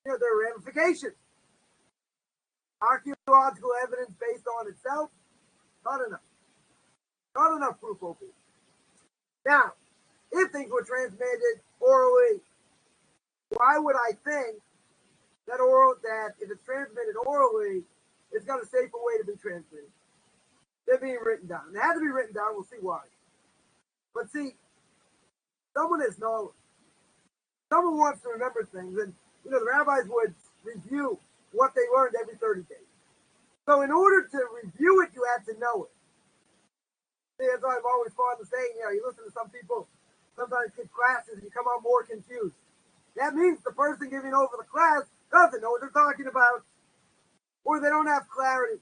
ramifications. Archaeological evidence based on itself, not enough. Not enough proof over here. Now, if things were transmitted orally, why would I think that if it's transmitted orally, it's got a safer way to be transmitted? They're being written down. They have to be written down. We'll see why. But see, someone has knowledge. Someone wants to remember things, and the rabbis would review what they learned every 30 days. So in order to review it, you have to know it. See, as I've always fond of saying, you listen to some people, sometimes give classes, and you come out more confused. That means the person giving over the class doesn't know what they're talking about, or they don't have clarity.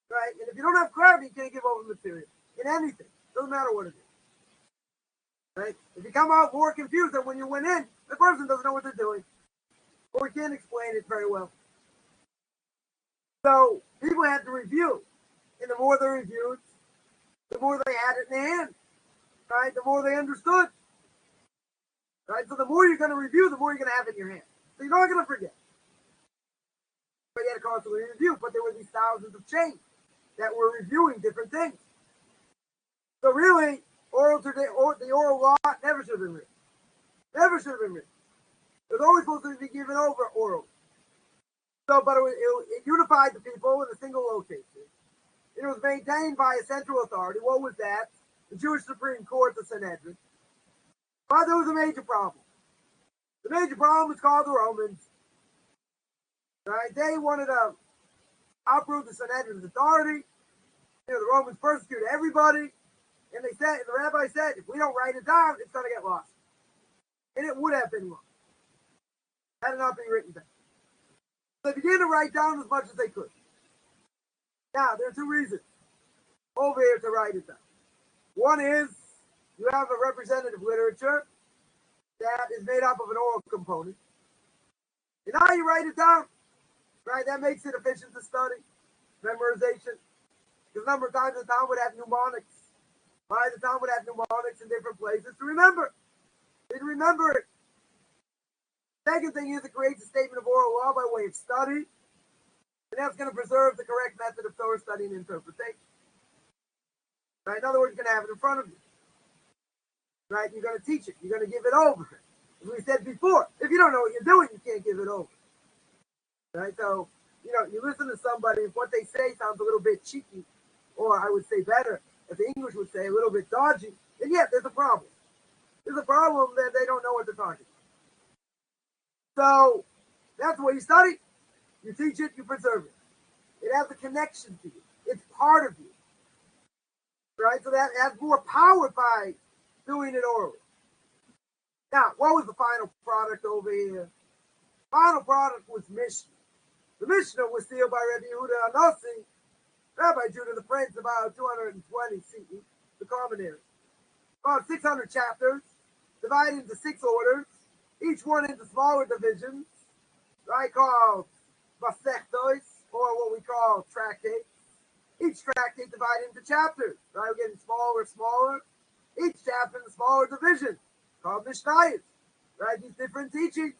Right? And if you don't have clarity, you can't give over material in anything. Doesn't matter what it is. Right? If you come out more confused than when you went in, the person doesn't know what they're doing, or we can't explain it very well. So people had to review, and the more they reviewed, the more they had it in their hand. Right? The more they understood. Right? So the more you're going to review, the more you're going to have it in your hand. So you're not going to forget. But you had to constantly review. But there were these thousands of chains that were reviewing different things. So really, the oral law never should have been written. Never should have been written. It was always supposed to be given over oral. So, but it unified the people in a single location. It was maintained by a central authority. What was that? The Jewish Supreme Court, the Sanhedrin. But there was a major problem. The major problem was called the Romans. Right? They wanted to uproot the Sanhedrin's authority. The Romans persecuted everybody. And the rabbi said, if we don't write it down, it's going to get lost. And it would have been lost. Had it not been written down. So they began to write down as much as they could. Now, there are two reasons over here to write it down. One is you have a representative literature that is made up of an oral component. And now you write it down. Right? That makes it efficient to study. Memorization. Because a number of times the Talmud would have mnemonics. Right? The Talmud would have mnemonics in different places to remember. They'd remember it. Second thing is it creates a statement of oral law by way of study. And that's going to preserve the correct method of Torah study and interpretation. Right? In other words, you're going to have it in front of you. Right? You're going to teach it. You're going to give it over. As we said before, if you don't know what you're doing, you can't give it over. Right? So, you listen to somebody, if what they say sounds a little bit cheeky, or I would say better, as the English would say, a little bit dodgy, then yeah, there's a problem. There's a problem that they don't know what they're talking about. So, that's the way you study. You teach it, you preserve it. It has a connection to you. It's part of you. Right? So that has more power by doing it orally. Now, what was the final product over here? Final product was Mishnah. The Mishnah was sealed by Rabbi Yehuda Anasi, Rabbi Judah the Prince, about 220 CE, the Common Era. About 600 chapters, divided into 6 orders, each one into smaller divisions, right, called Facets, or what we call tractates. Each tractate divided into chapters, right? We're getting smaller. Each chapter in a smaller division, called Mishnah, right? These different teachings.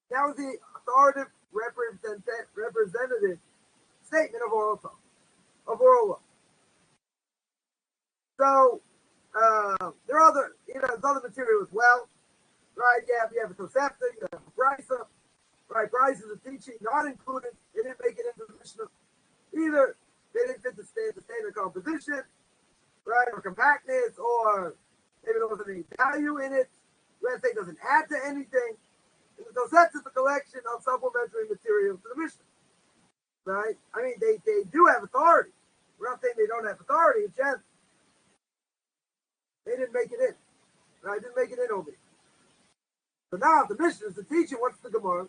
That was the authoritative representative statement of oral law. So there are other, there's other material as well, right? Yeah, you have a Tosefta, you have a Brisa, right? Brisa is a teaching not included. They didn't make it into the Mishnah either. They didn't fit the standard composition, right? Or compactness, or maybe there wasn't any value in it. Let's say it doesn't add to anything. And the Tosefta is a collection of supplementary material to the Mishnah. Right? I mean, they do have authority. We're not saying they don't have authority. It's just they didn't make it in. Right? Didn't make it in over here. So now the Mishnah is the teaching. What's the Gemorah?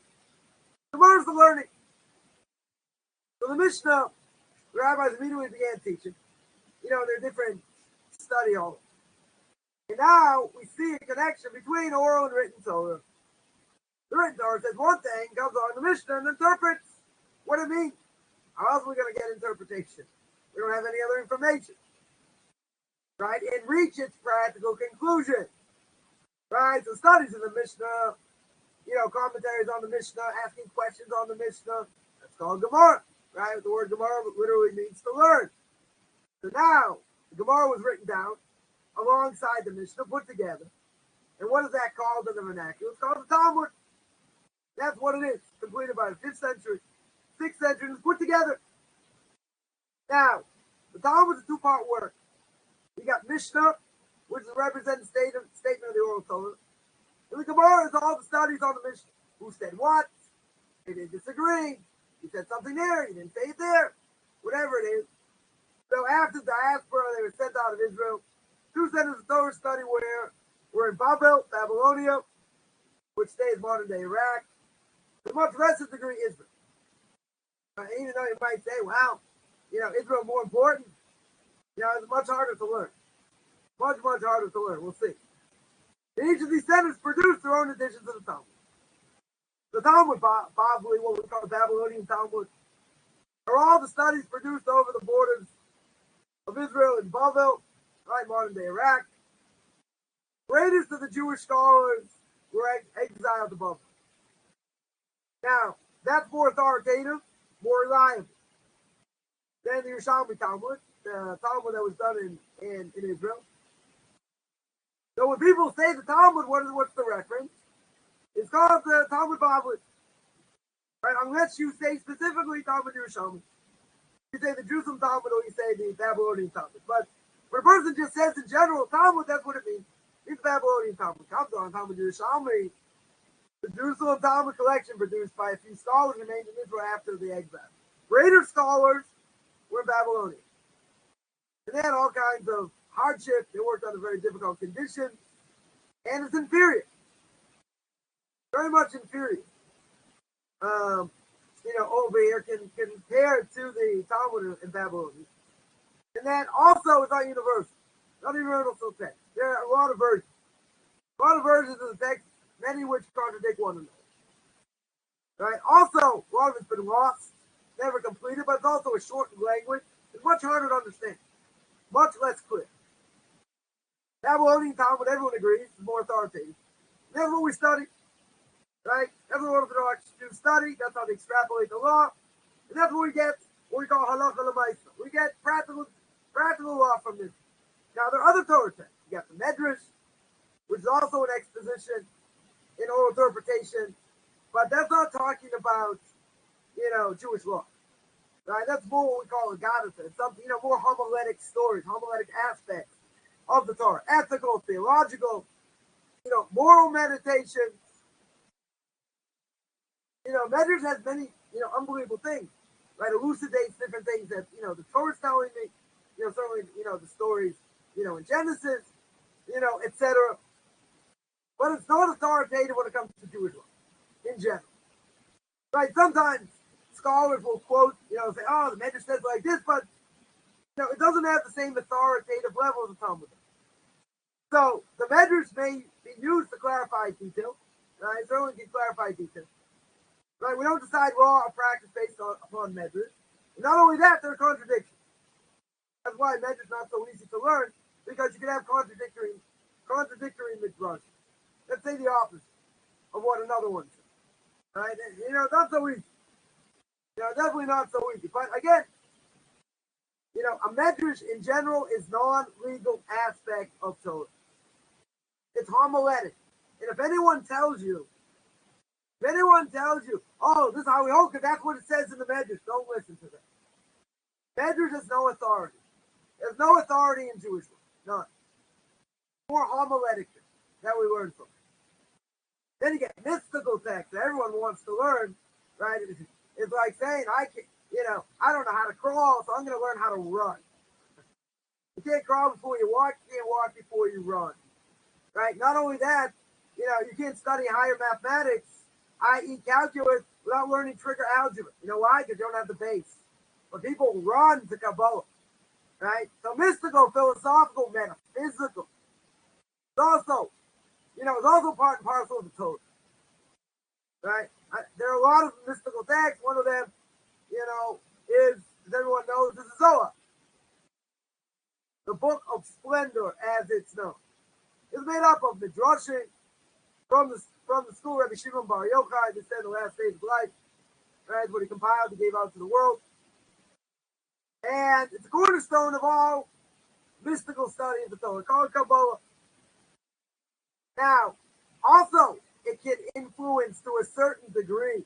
Gemorah is the learning. So the Mishnah, the rabbis immediately began teaching. There are different study halls. And now we see a connection between oral and written Torah. The written Torah says one thing, comes on the Mishnah and interprets. what it means. How else are we going to get interpretation? We don't have any other information. Right? And reach its practical conclusion. Right? So studies in the Mishnah, commentaries on the Mishnah, asking questions on the Mishnah. That's called Gemorah. Right? The word Gemorah literally means to learn. So now, the Gemorah was written down alongside the Mishnah, put together. And what is that called in the vernacular? It's called the Talmud. That's what it is. Completed by the 5th century, 6th century, it's put together. Now, the Talmud is a two-part work. You got Mishnah, which is a representative statement of the oral Torah. And the Gemorah is all the studies on the Mishnah. Who said what? They didn't disagree. You said something there, you didn't say it there. Whatever it is. So after the diaspora, they were sent out of Israel. 2 centers of Torah study were in Babylonia, which stays modern-day Iraq. To much lesser degree, Israel. Even though you might say, wow, Israel more important, it's much harder to learn. Much, much harder to learn. We'll see. And each of these centers produced their own editions of the Talmud. The Talmud, probably what we call the Babylonian Talmud, are all the studies produced over the borders of Israel and Bavel, right, modern-day Iraq. Greatest of the Jewish scholars were exiled to Bavel. Now, that's more authoritative, more reliable than the Yerushalmi Talmud, the Talmud that was done in Israel. So when people say the Talmud, what's the reference? It's called the Talmud Bavli. Right? Unless you say specifically Talmud Yerushalmi. You say the Jerusalem Talmud or you say the Babylonian Talmud. But when a person just says in general Talmud, that's what it means. It's Babylonian Talmud. Comes on Talmud Yerushalmi. The Jerusalem Talmud collection produced by a few scholars remained in Israel after the exile. Greater scholars were in Babylonia. And they had all kinds of hardship. They worked under very difficult conditions. And it's inferior. Very much inferior. Over here compared to the Talmud in Babylonia. And that also is not universal. Not universal text. There are a lot of versions. A lot of versions of the text, many of which contradict one another. Right? Also, a lot of it's been lost, never completed, but it's also a shortened language. It's much harder to understand. Much less clear. Babylonian Talmud, everyone agrees, is more authoritative. And that's what we study. Right? That's what Orthodox Jews study. That's how they extrapolate the law. And that's what we get, what we call Halakhah. We get practical law from this. Now, there are other Torah texts. You got the Midrash, which is also an exposition in oral interpretation. But that's not talking about, Jewish law. Right? That's more what we call a a.The. It's something, more homiletic stories, homiletic aspects of the Torah. Ethical, theological, moral meditation. Midrash has many, unbelievable things. Right? Elucidates different things that, the Torah's telling me. Certainly, the stories, in Genesis, etc. But it's not authoritative when it comes to Jewish law, in general. Right? Sometimes scholars will quote, say, oh, the Midrash says like this, but, it doesn't have the same authoritative level as the Talmud. So, the Midrash may be used to clarify detail. Right? Certainly can clarify detail. Right? We don't decide law or practice based upon Midrash. And not only that, there are contradictions. That's why Midrash is not so easy to learn, because you can have contradictory Midrash. Let's say the opposite of what another one says. Right? Not so easy. Definitely not so easy. But again, a Midrash in general is non-legal aspect of Torah. It's homiletic. And if anyone tells you, oh, this is how we hold it, that's what it says in the Midrash, don't listen to that. Midrash has no authority. There's no authority in Jewish law. None. More homiletic that we learn from. Then you get mystical texts that everyone wants to learn, right? It's like saying, I don't know how to crawl, so I'm going to learn how to run. You can't crawl before you walk, you can't walk before you run. Right? Not only that, you can't study higher mathematics, i.e. calculus, without learning trigger algebra. You know why? Because you don't have the base. But people run to Kabbalah. Right? So mystical, philosophical, metaphysical. It's also, it's also part and parcel of the Torah. Right? There are a lot of mystical texts. One of them made up of Midrashim from the school Rabbi Shimon Bar Yochai. They said in the last days of life, right? What he compiled, he gave out to the world. And it's a cornerstone of all mystical study of the Torah, called Kabbalah. Now, also, it can influence to a certain degree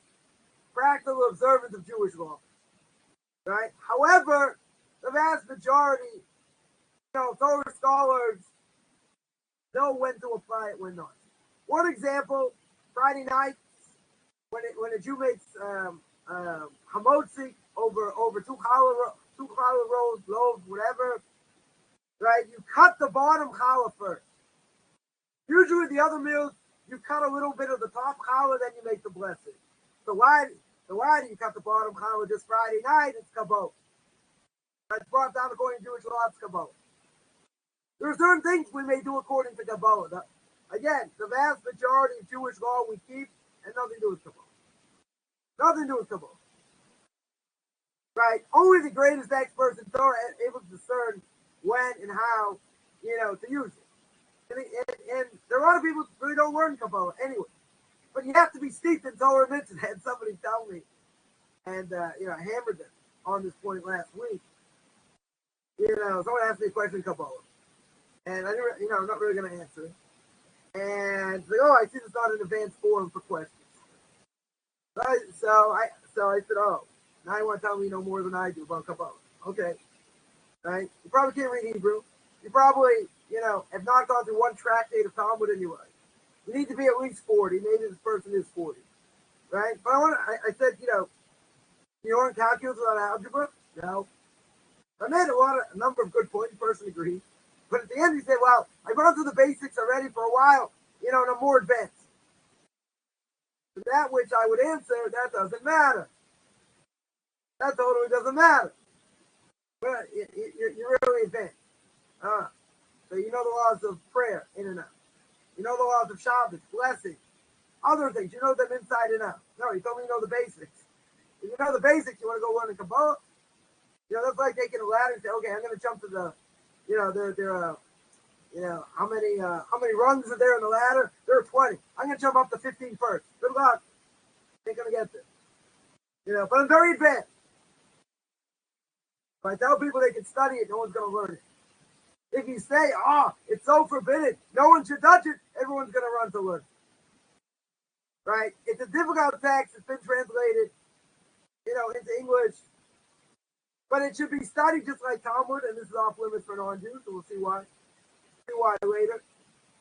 practical observance of Jewish law, right? However, the vast majority, Torah scholars know when to apply it, when not. One example: Friday nights, when a Jew makes hamotzi over two challah rolls, loaves, whatever, right? You cut the bottom challah first. Usually, the other meals you cut a little bit of the top challah, then you make the blessing. So why do you cut the bottom challah just Friday night? It's kabbalah. That's brought down according to Jewish law. It's kabbalah. There are certain things we may do according to kabbalah. Again, the vast majority of Jewish law we keep, and nothing to do with kabbalah. Nothing to do with kabbalah. Right? Only the greatest experts in Torah are able to discern when and how, to use it. And there are a lot of people who really don't learn kabbalah anyway. But you have to be steeped in Torah mitzvah. Had somebody tell me, and I hammered them on this point last week. Someone asked me a question in kabbalah, and I didn't, I'm not really going to answer it. And it's like, I see this not an advanced forum for questions. So I said, now you want to tell me more than I do about kabbalah? Okay, right? You probably can't read Hebrew. You probably, have not gone through one tractate of Talmud in your life. You need to be at least 40. Maybe this person is 40, right? But I said, you learn calculus without algebra? No. I made a number of good points. The person agreed. But at the end, he said, well, I've gone through the basics already for a while, and I'm more advanced. To that which I would answer, that doesn't matter. That totally doesn't matter. But you're really advanced. So you know the laws of prayer in and out. You know the laws of Shabbos, blessing, other things. You know them inside and out. No, you told me you know the basics. If you know the basics, you want to go learn the Kabbalah? That's like taking a ladder and say, okay, I'm going to jump to the, how many rungs are there in the ladder? There are 20. I'm going to jump up to 15 first. Good luck. Ain't going to get there. But I'm very advanced. If I tell people they can study it, no one's going to learn it. If you say, it's so forbidden, no one should touch it, everyone's going to run to learn. Right? It's a difficult text. It's been translated, into English. But it should be studied just like Talmud, and this is off limits for non-Jews, so we'll see why. See why later.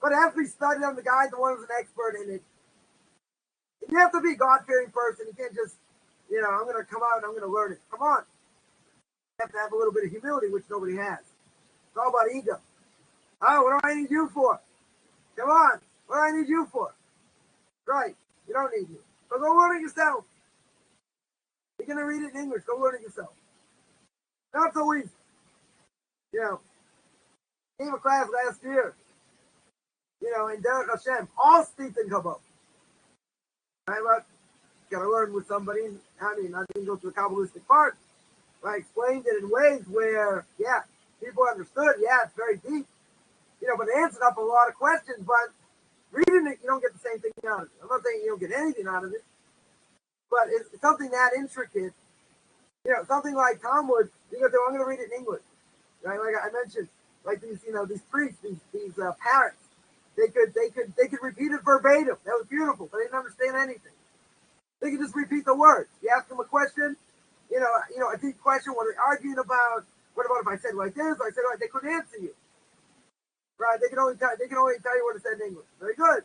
But it has to be studied on the guy, the one who's an expert in it. You have to be a God-fearing person. You can't just, I'm going to come out and I'm going to learn it. Come on. You have to have a little bit of humility, which nobody has. It's all about ego. What do I need you for? Come on. What do I need you for? Right. You don't need me. So go learn it yourself. You're going to read it in English. Go learn it yourself. Not so easy. Gave a class last year, in Derek Hashem, all steeped in Kabbalah. Right, but got to learn with somebody. I didn't go to the Kabbalistic part. I explained it in ways where, people understood. It's very deep. But it answered up a lot of questions. But reading it, you don't get the same thing out of it. I'm not saying you don't get anything out of it, but it's something that intricate. Something like Talmud, I'm going to read it in English. Right? Like I mentioned, like these, these priests, these parrots, they could repeat it verbatim. That was beautiful, but they didn't understand anything. They could just repeat the words. You ask them a question, a deep question, what are they arguing about? What about if I said like this? Or I said like they couldn't answer you. Right? They can only tell you what it said in English. Very good.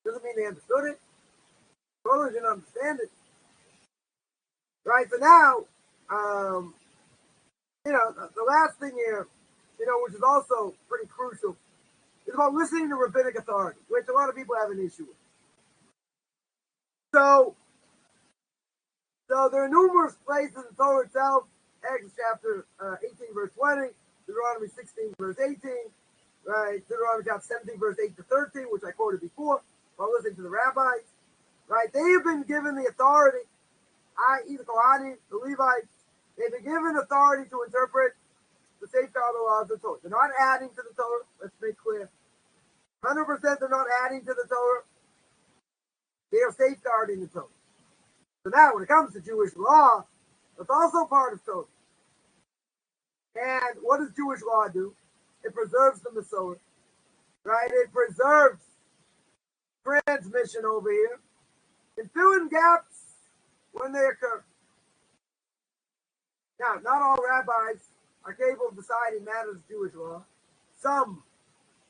Doesn't mean they understood it. Totally didn't understand it. Right, so now, the last thing here, which is also pretty crucial, is about listening to rabbinic authority, which a lot of people have an issue with. So there are numerous places in the Torah itself, Exodus chapter 18, verse 20, Deuteronomy 16, verse 18, right, Deuteronomy chapter 17, verse 8 to 13, which I quoted before, while listening to the rabbis, right, they have been given the authority, i.e. the Gaonim, the Levites, they've been given authority to interpret to safeguard the laws of the Torah. They're not adding to the Torah. Let's make clear. 100% they're not adding to the Torah. They are safeguarding the Torah. So now, when it comes to Jewish law, it's also part of Torah. And what does Jewish law do? It preserves the Masorah, right? It preserves transmission over here and filling gaps when they occur. Now, not all rabbis are capable of deciding matters of Jewish law. Some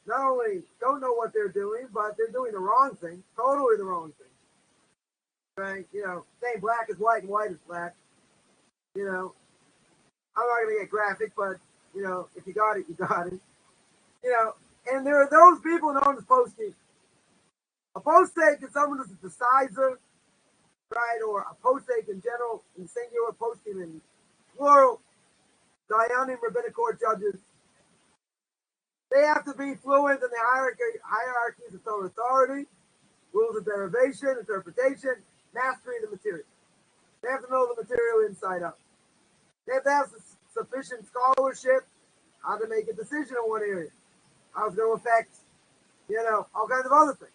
not only don't know what they're doing, but they're doing the wrong thing, totally the wrong thing. Right? Saying black is white and white is black. I'm not going to get graphic, but, if you got it, you got it. And there are those people known as posting. A postek is someone who's a decider, right? Or a postek in general, in singular, posting in plural. Gaonim, rabbinic court judges. They have to be fluent in the hierarchies of Torah authority, rules of derivation, interpretation, mastery of the material. They have to know the material inside out. They have to have sufficient scholarship how to make a decision in one area, how it's going to affect, all kinds of other things,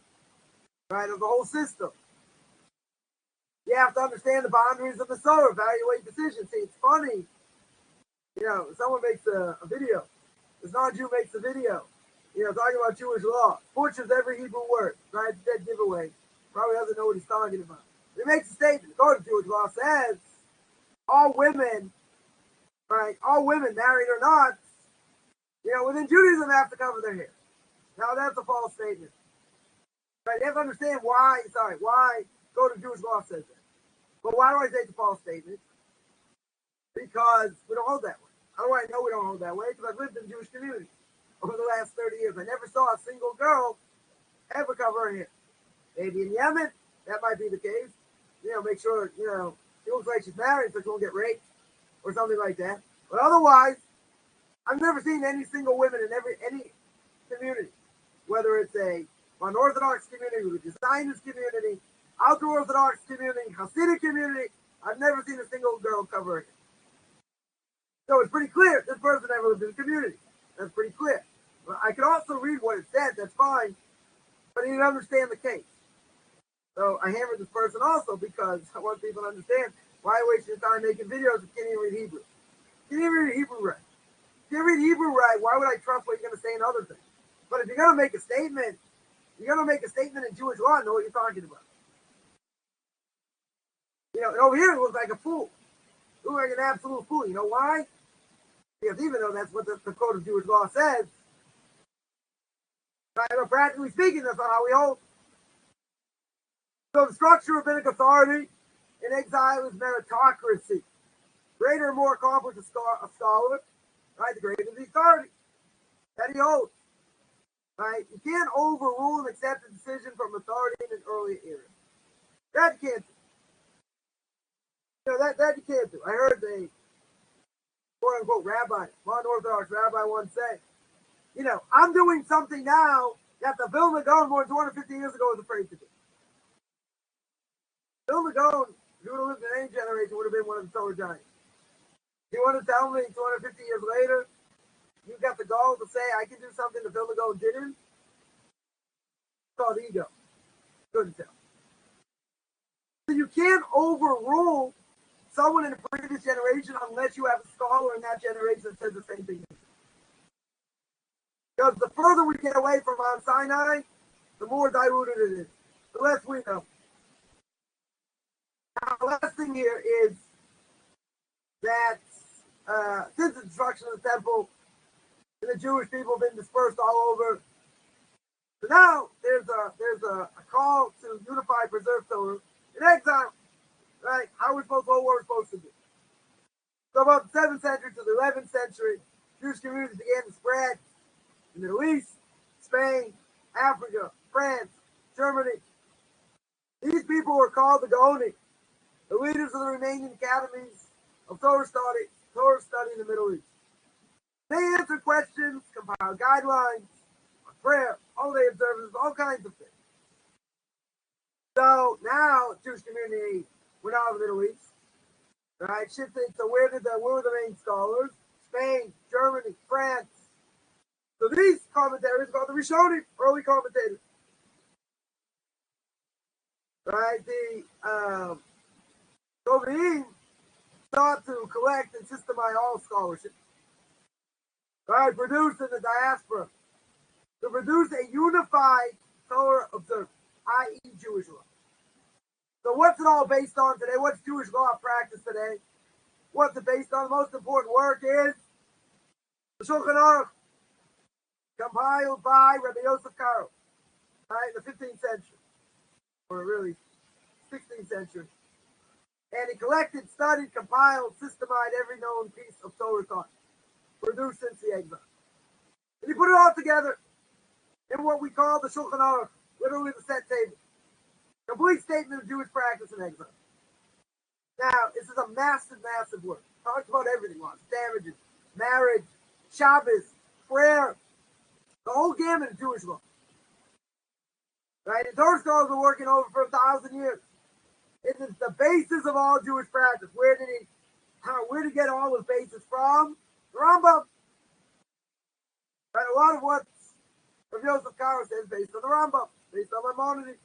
right, of the whole system. You have to understand the boundaries of the Torah, evaluate decisions. See, it's funny, someone makes a video. This non-Jew makes a video, talking about Jewish law, butchers every Hebrew word, right, dead giveaway, probably doesn't know what he's talking about. He makes a statement, according to Jewish law, says, all women, married or not, within Judaism have to cover their hair. Now that's a false statement. Right? You have to understand why go to Jewish law says that. But why do I say it's a false statement? Because we don't hold that way. How do I know we don't hold that way? Because I've lived in Jewish communities over the last 30 years. I never saw a single girl ever cover her hair. Maybe in Yemen, that might be the case. Make sure, she looks like she's married so she won't get raped or something like that. But otherwise, I've never seen any single women in any community, whether it's a unorthodox community, religious Zionist community, ultra-Orthodox community, Hasidic community. I've never seen a single girl cover her hair. So it's pretty clear this person never lived in the community. That's pretty clear. But I could also read what it said, that's fine, but he didn't understand the case. So I hammered this person also because I want people to understand why waste your time making videos if you can't even read Hebrew. You can't even read Hebrew right. If you read Hebrew right, why would I trust what you're going to say in other things? But if you're going to make a statement, you're going to make a statement in Jewish law and know what you're talking about. And over here it looks like a fool. It looks like an absolute fool. You know why? Because even though that's what the code of Jewish law says, right, but practically speaking, that's not how we hold. So the structure of rabbinic authority in exile is meritocracy. Greater or more accomplished a scholar, right, the greater the authority that he holds. Right? You can't overrule and accept a decision from authority in an earlier era. That you can't do. That you can't do. I heard a quote-unquote rabbi, non-Orthodox rabbi once say, I'm doing something now that the Vilna Gaon more than 250 years ago was afraid to do. Vilna Gaon, if you would have lived in any generation, would have been one of the Torah giants. You want to tell me 250 years later, you got the goal to say, I can do something the Vilna Gaon didn't? It's called ego. Couldn't tell. So you can't overrule someone in a previous generation unless you have a scholar in that generation that says the same thing. Because the further we get away from Mount Sinai, the more diluted it is. The less we know. Now, the last thing here is that since the destruction of the temple, the Jewish people have been dispersed all over. So now there's a call to unify, preserve Torah in exile. Right? How are we supposed to hold what we're supposed to do? So about the 7th century to the 11th century, Jewish communities began to spread in the Middle East, Spain, Africa, France, Germany. These people were called the Gaonim, the leaders of the remaining academies of Torah study in the Middle East. They answered questions, compiled guidelines on prayer, holiday observances, all kinds of things. So now, Jewish community went out of the Middle East, right? Shifted. So where were the main scholars? Spain, Germany, France. So these commentators are called the Rishonim, early commentators. Right? The Koviim sought to collect and systemize all scholarship. Right? Produced in the diaspora. To produce a unified Torah observance, i.e. Jewish law. So what's it all based on today? What's Jewish law practice today? What's it based on? The most important work is the Shulchan Aruch, compiled by Rabbi Yosef Karo, right, in the 15th century, or really 16th century. And he collected, studied, compiled, systematized every known piece of Torah thought produced since the exile. And he put it all together in what we call the Shulchan Aruch, literally the set table. Complete statement of Jewish practice in exile. Now, this is a massive, massive work. Talks about everything: laws, damages, marriage, Shabbos, prayer, the whole gamut of Jewish law. Right? And Torah scholars were working over for 1,000 years. It is the basis of all Jewish practice. Where did he get all his basis from? The Rambam. Right? A lot of what Rabbi Yosef Karo says based on the Rambam, based on Maimonides.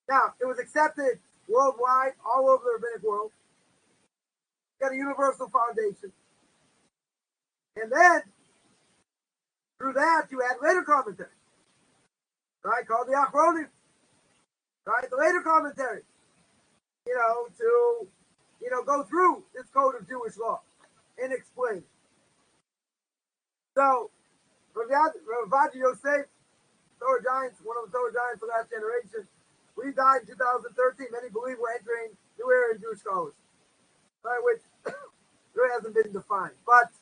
Now, it was accepted worldwide, all over the rabbinic world. Got a universal foundation. And then, through that, you add later commentary. Right? Called the Acharonim. Right? The later commentary. To go through this code of Jewish law and explain. So, Rav Yosef, Torah giants, one of the Torah giants of last generation, we died in 2013. Many believe we're entering new era in Jewish scholars, right? Which really hasn't been defined. But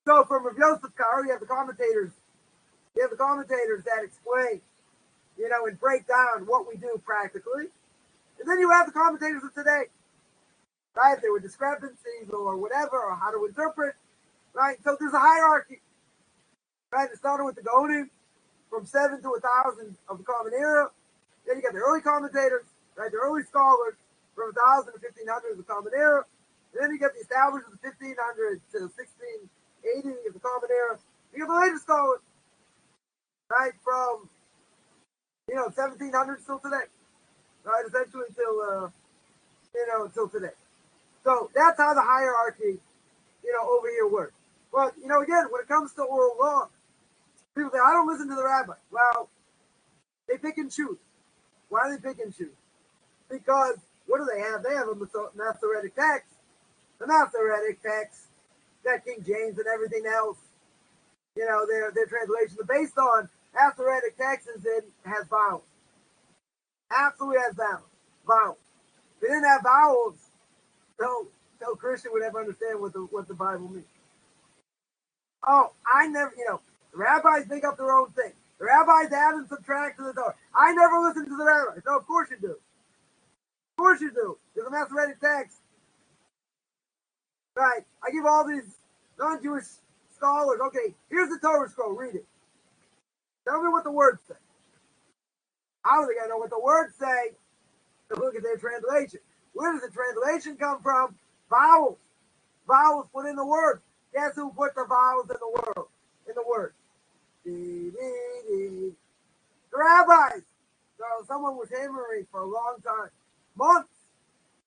so from Rav Yosef Karo, you have the commentators. You have the commentators that explain, and break down what we do practically. And then you have the commentators of today, right? If there were discrepancies or whatever, or how to interpret, right? So there's a hierarchy, right? It started with the Gaonim, from 7 to 1,000 of the Common Era. Then you got the early commentators, right? The early scholars, from 1,000 to 1,500 of the Common Era. And then you get the establishers of 1,500 to 1,680 of the Common Era. You got the later scholars, right? From 1,700 till today. Right, essentially till today. So that's how the hierarchy, over here works. But again, when it comes to oral law, people say, "I don't listen to the rabbi." Well, they pick and choose. Why do they pick and choose? Because what do they have? They have a Masoretic text. The Masoretic text that King James and everything else, their translations are based on. Masoretic text has vowels. Absolutely has vowels. If they didn't have vowels, no Christian would ever understand what the Bible means. Oh, the rabbis make up their own thing. The rabbis add and subtract to the Torah. I never listen to the rabbis. No, of course you do. Of course you do. There's a Masoretic text. Right. I give all these non-Jewish scholars, okay, here's the Torah scroll, read it. Tell me what the words say. How are they going to know what the words say? To look at their translation. Where does the translation come from? Vowels. Vowels put in the word. Guess who put the vowels in the word? The rabbis. So someone was hammering for a long time. Months.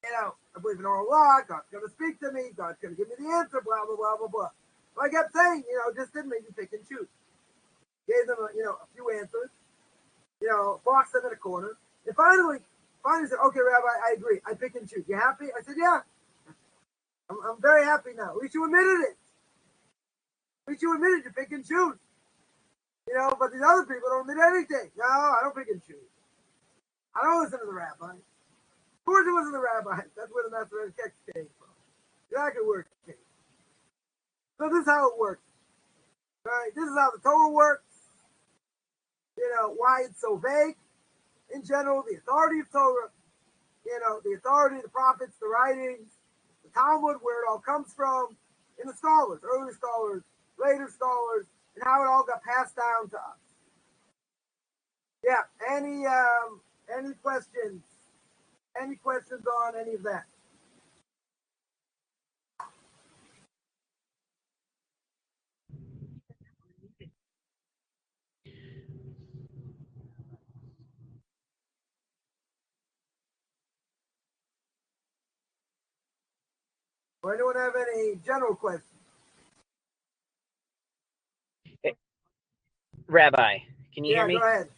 I believe in oral law. God's going to speak to me. God's going to give me the answer. Blah, blah, blah, blah, blah. So I kept saying, just didn't make me pick and choose. Gave them, a few answers. Boxed them in a corner. And finally said, "Okay, Rabbi, I agree. I pick and choose. You happy?" I said, "Yeah. I'm very happy now. At least you admitted it. At least you admitted you pick and choose. But these other people don't admit anything. No, I don't pick and choose. I don't listen to the rabbi. Of course it wasn't the rabbi. That's where the Masoretic text came from. Exactly where it came. So this is how it works. Right? This is how the Torah works. Why it's so vague. In general, the authority of Torah, the authority of the prophets, the writings, the Talmud, where it all comes from, and the scholars, early scholars, later scholars, and how it all got passed down to us. Yeah, any questions? Any questions on any of that? Or anyone have any general questions? Rabbi, can you hear me? Go ahead.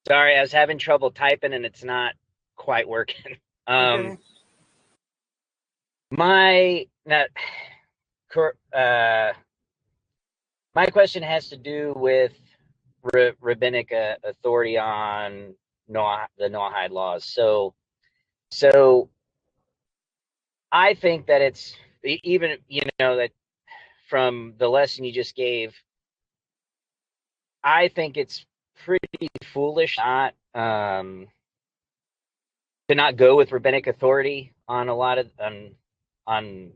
Sorry, I was having trouble typing and it's not quite working. Okay. My question has to do with rabbinic authority on the Noahide laws. So I think that it's even, that from the lesson you just gave, I think it's pretty foolish not to not go with rabbinic authority on a lot of on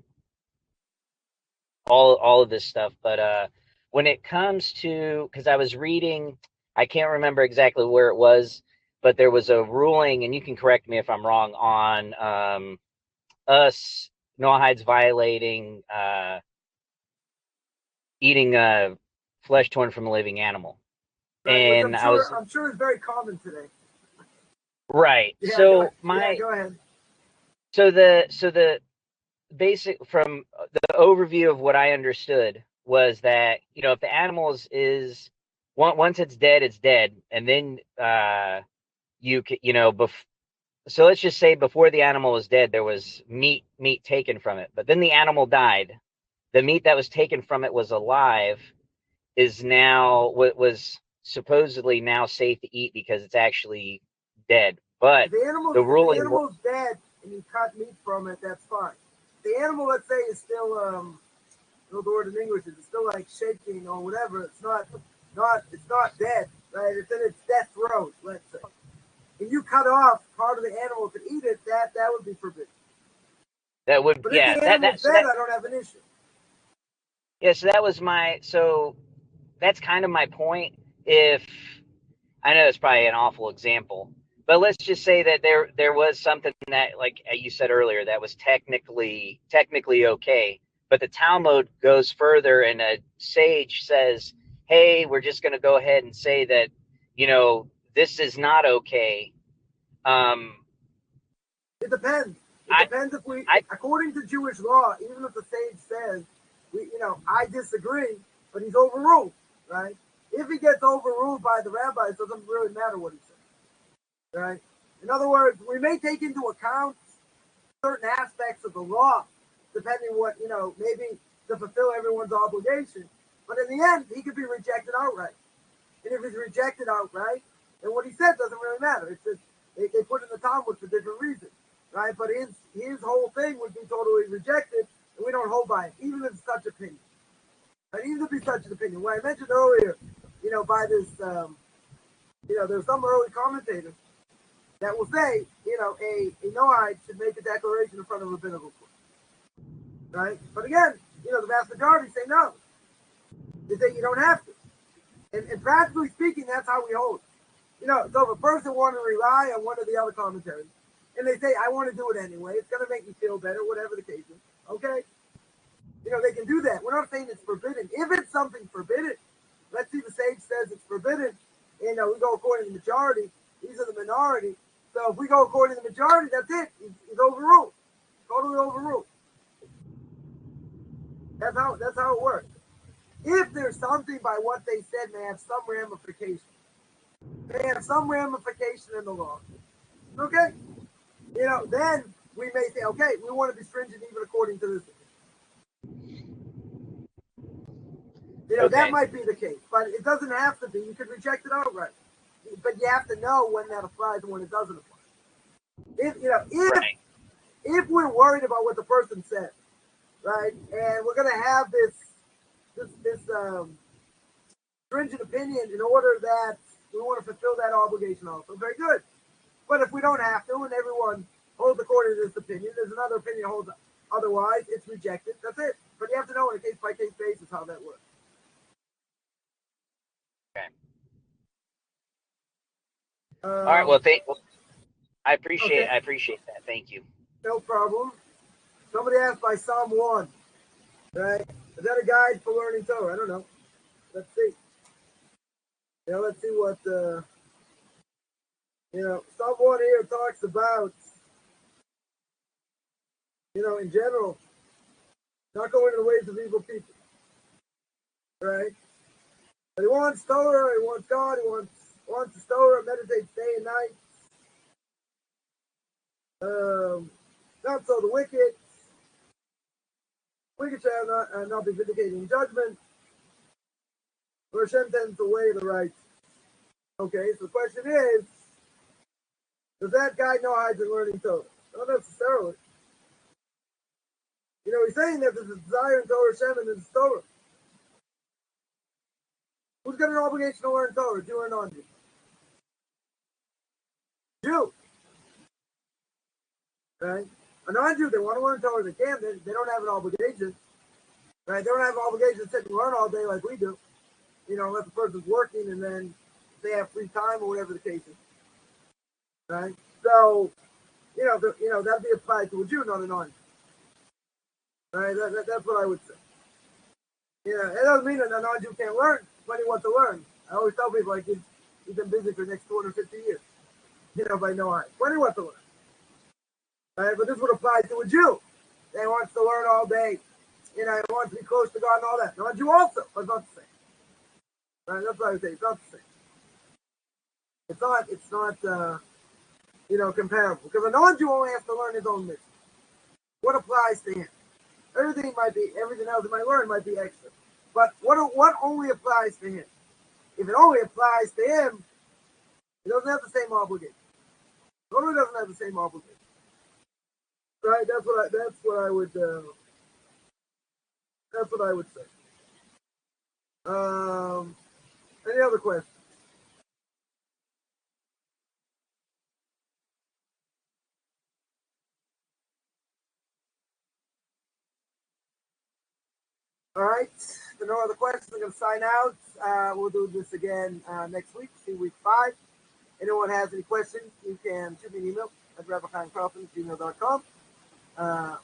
all of this stuff. But when it comes to, because I was reading, I can't remember exactly where it was, but there was a ruling, and you can correct me if I'm wrong, on us Noahides violating eating flesh torn from a living animal. Right, And which I'm sure is very common today. Right. Yeah, so go ahead. So the basic, from the overview of what I understood, was that, if the animal is once it's dead, and then so let's just say before the animal was dead, there was meat taken from it, but then the animal died. The meat that was taken from it was alive, is now what was supposedly now safe to eat because it's actually dead. But the animal's dead and you cut meat from it, that's fine. The animal, let's say, is still the word in English is still like shaking or whatever. It's not dead, right? It's in its death throes, let's say. If you cut off part of the animal to eat it, that would be forbidden. That would, but yeah. If the animal's dead, I don't have an issue. Yeah, so that's kind of my point. If I know it's probably an awful example, but let's just say that there was something that, like you said earlier, that was technically okay, but the Talmud goes further, and a sage says, "Hey, we're just going to go ahead and say that, this is not okay." It depends. It depends if according to Jewish law, even if the sage says, I disagree, but he's overruled, right? If he gets overruled by the rabbis, it doesn't really matter what he says, right? In other words, we may take into account certain aspects of the law, depending what, maybe to fulfill everyone's obligation. But in the end, he could be rejected outright. And if he's rejected outright, then what he said doesn't really matter. It's just, they put in the Talmud for different reasons, right? But his whole thing would be totally rejected, and we don't hold by it, even if it's such opinion. Right? Even if it's such an opinion. What I mentioned earlier, by this, there's some early commentators that will say, a Noahide should make a declaration in front of a rabbinical court. Right? But again, the vast majority say no. They say you don't have to. And practically speaking, that's how we hold. So if a person wants to rely on one of the other commentaries, and they say, I want to do it anyway, it's going to make me feel better, whatever the case is, okay? They can do that. We're not saying it's forbidden. If it's something forbidden, let's see, the sage says it's forbidden, and we go according to the majority. These are the minority. So if we go according to the majority, that's it. He's overruled. Totally overruled. That's how it works. If there's something by what they said may have some ramification, in the law, okay? Then we may say, okay, we want to be stringent even according to this. Okay. That might be the case, but it doesn't have to be. You could reject it outright, but you have to know when that applies and when it doesn't apply. If we're worried about what the person said, right, and we're going to have this stringent opinion in order that we want to fulfill that obligation also, very good. But if we don't have to, and everyone holds according to this opinion, there's another opinion holds otherwise, it's rejected. That's it. But you have to know on a case-by-case basis how that works. Okay. All right. Well, I appreciate that. Thank you. No problem. Somebody asked by Psalm 1, right? Is that a guide for learning Torah? I don't know. Let's see. Let's see what Psalm 1 here talks about, in general, Not going in the ways of evil people. Right? But he wants Torah, he wants God, he wants the Torah, meditates day and night. Not so the wicked. Wicked shall not be vindicated in judgment. For Hashem tends the way of the right. Okay, so the question is, does that guy know how to learning Torah? Not necessarily. You know, he's saying that there's a desire in Torah Hashem and there's Torah. Who's got an obligation to learn Torah, Jew or non-Jew? Jew. Right? A non-Jew, they want to learn Torah, they can. They don't have an obligation. Right? They don't have an obligation to sit and learn all day like we do. You know, unless the person's working and then they have free time or whatever the case is. Right? So, you know, that'd be applied to a Jew, not a non-Jew. Right? That's what I would say. You know, it doesn't mean that a non-Jew can't learn when he wants to learn. I always tell people, like, he's been busy for the next 250 years. You know, by Noahide. When he wants to learn. Right? But this would apply to a Jew. They wants to learn all day. You know, he wants to be close to God and all that. Non-Jew also, but it's not the same. Right? That's what I would say. It's not the same. It's not, you know, comparable. Because a non-Jew only has to learn his own mission. What applies to him? Everything else he might learn might be extra. But what only applies to him? If it only applies to him, he doesn't have the same obligation. Totally doesn't have the same obligation. Right? That's what I would say. Any other questions? All right. If there are no other questions, I'm going to sign out. We'll do this again next week, see week 5. Anyone has any questions, you can shoot me an email at Rabbi Chaim Coffman at gmail.com.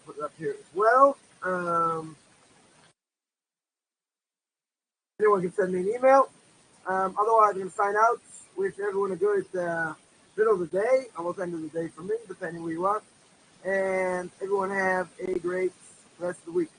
Put it up here as well. Anyone can send me an email. Otherwise, I'm going to sign out. Wish everyone a good middle of the day, almost end of the day for me, depending where you are. And everyone have a great rest of the week.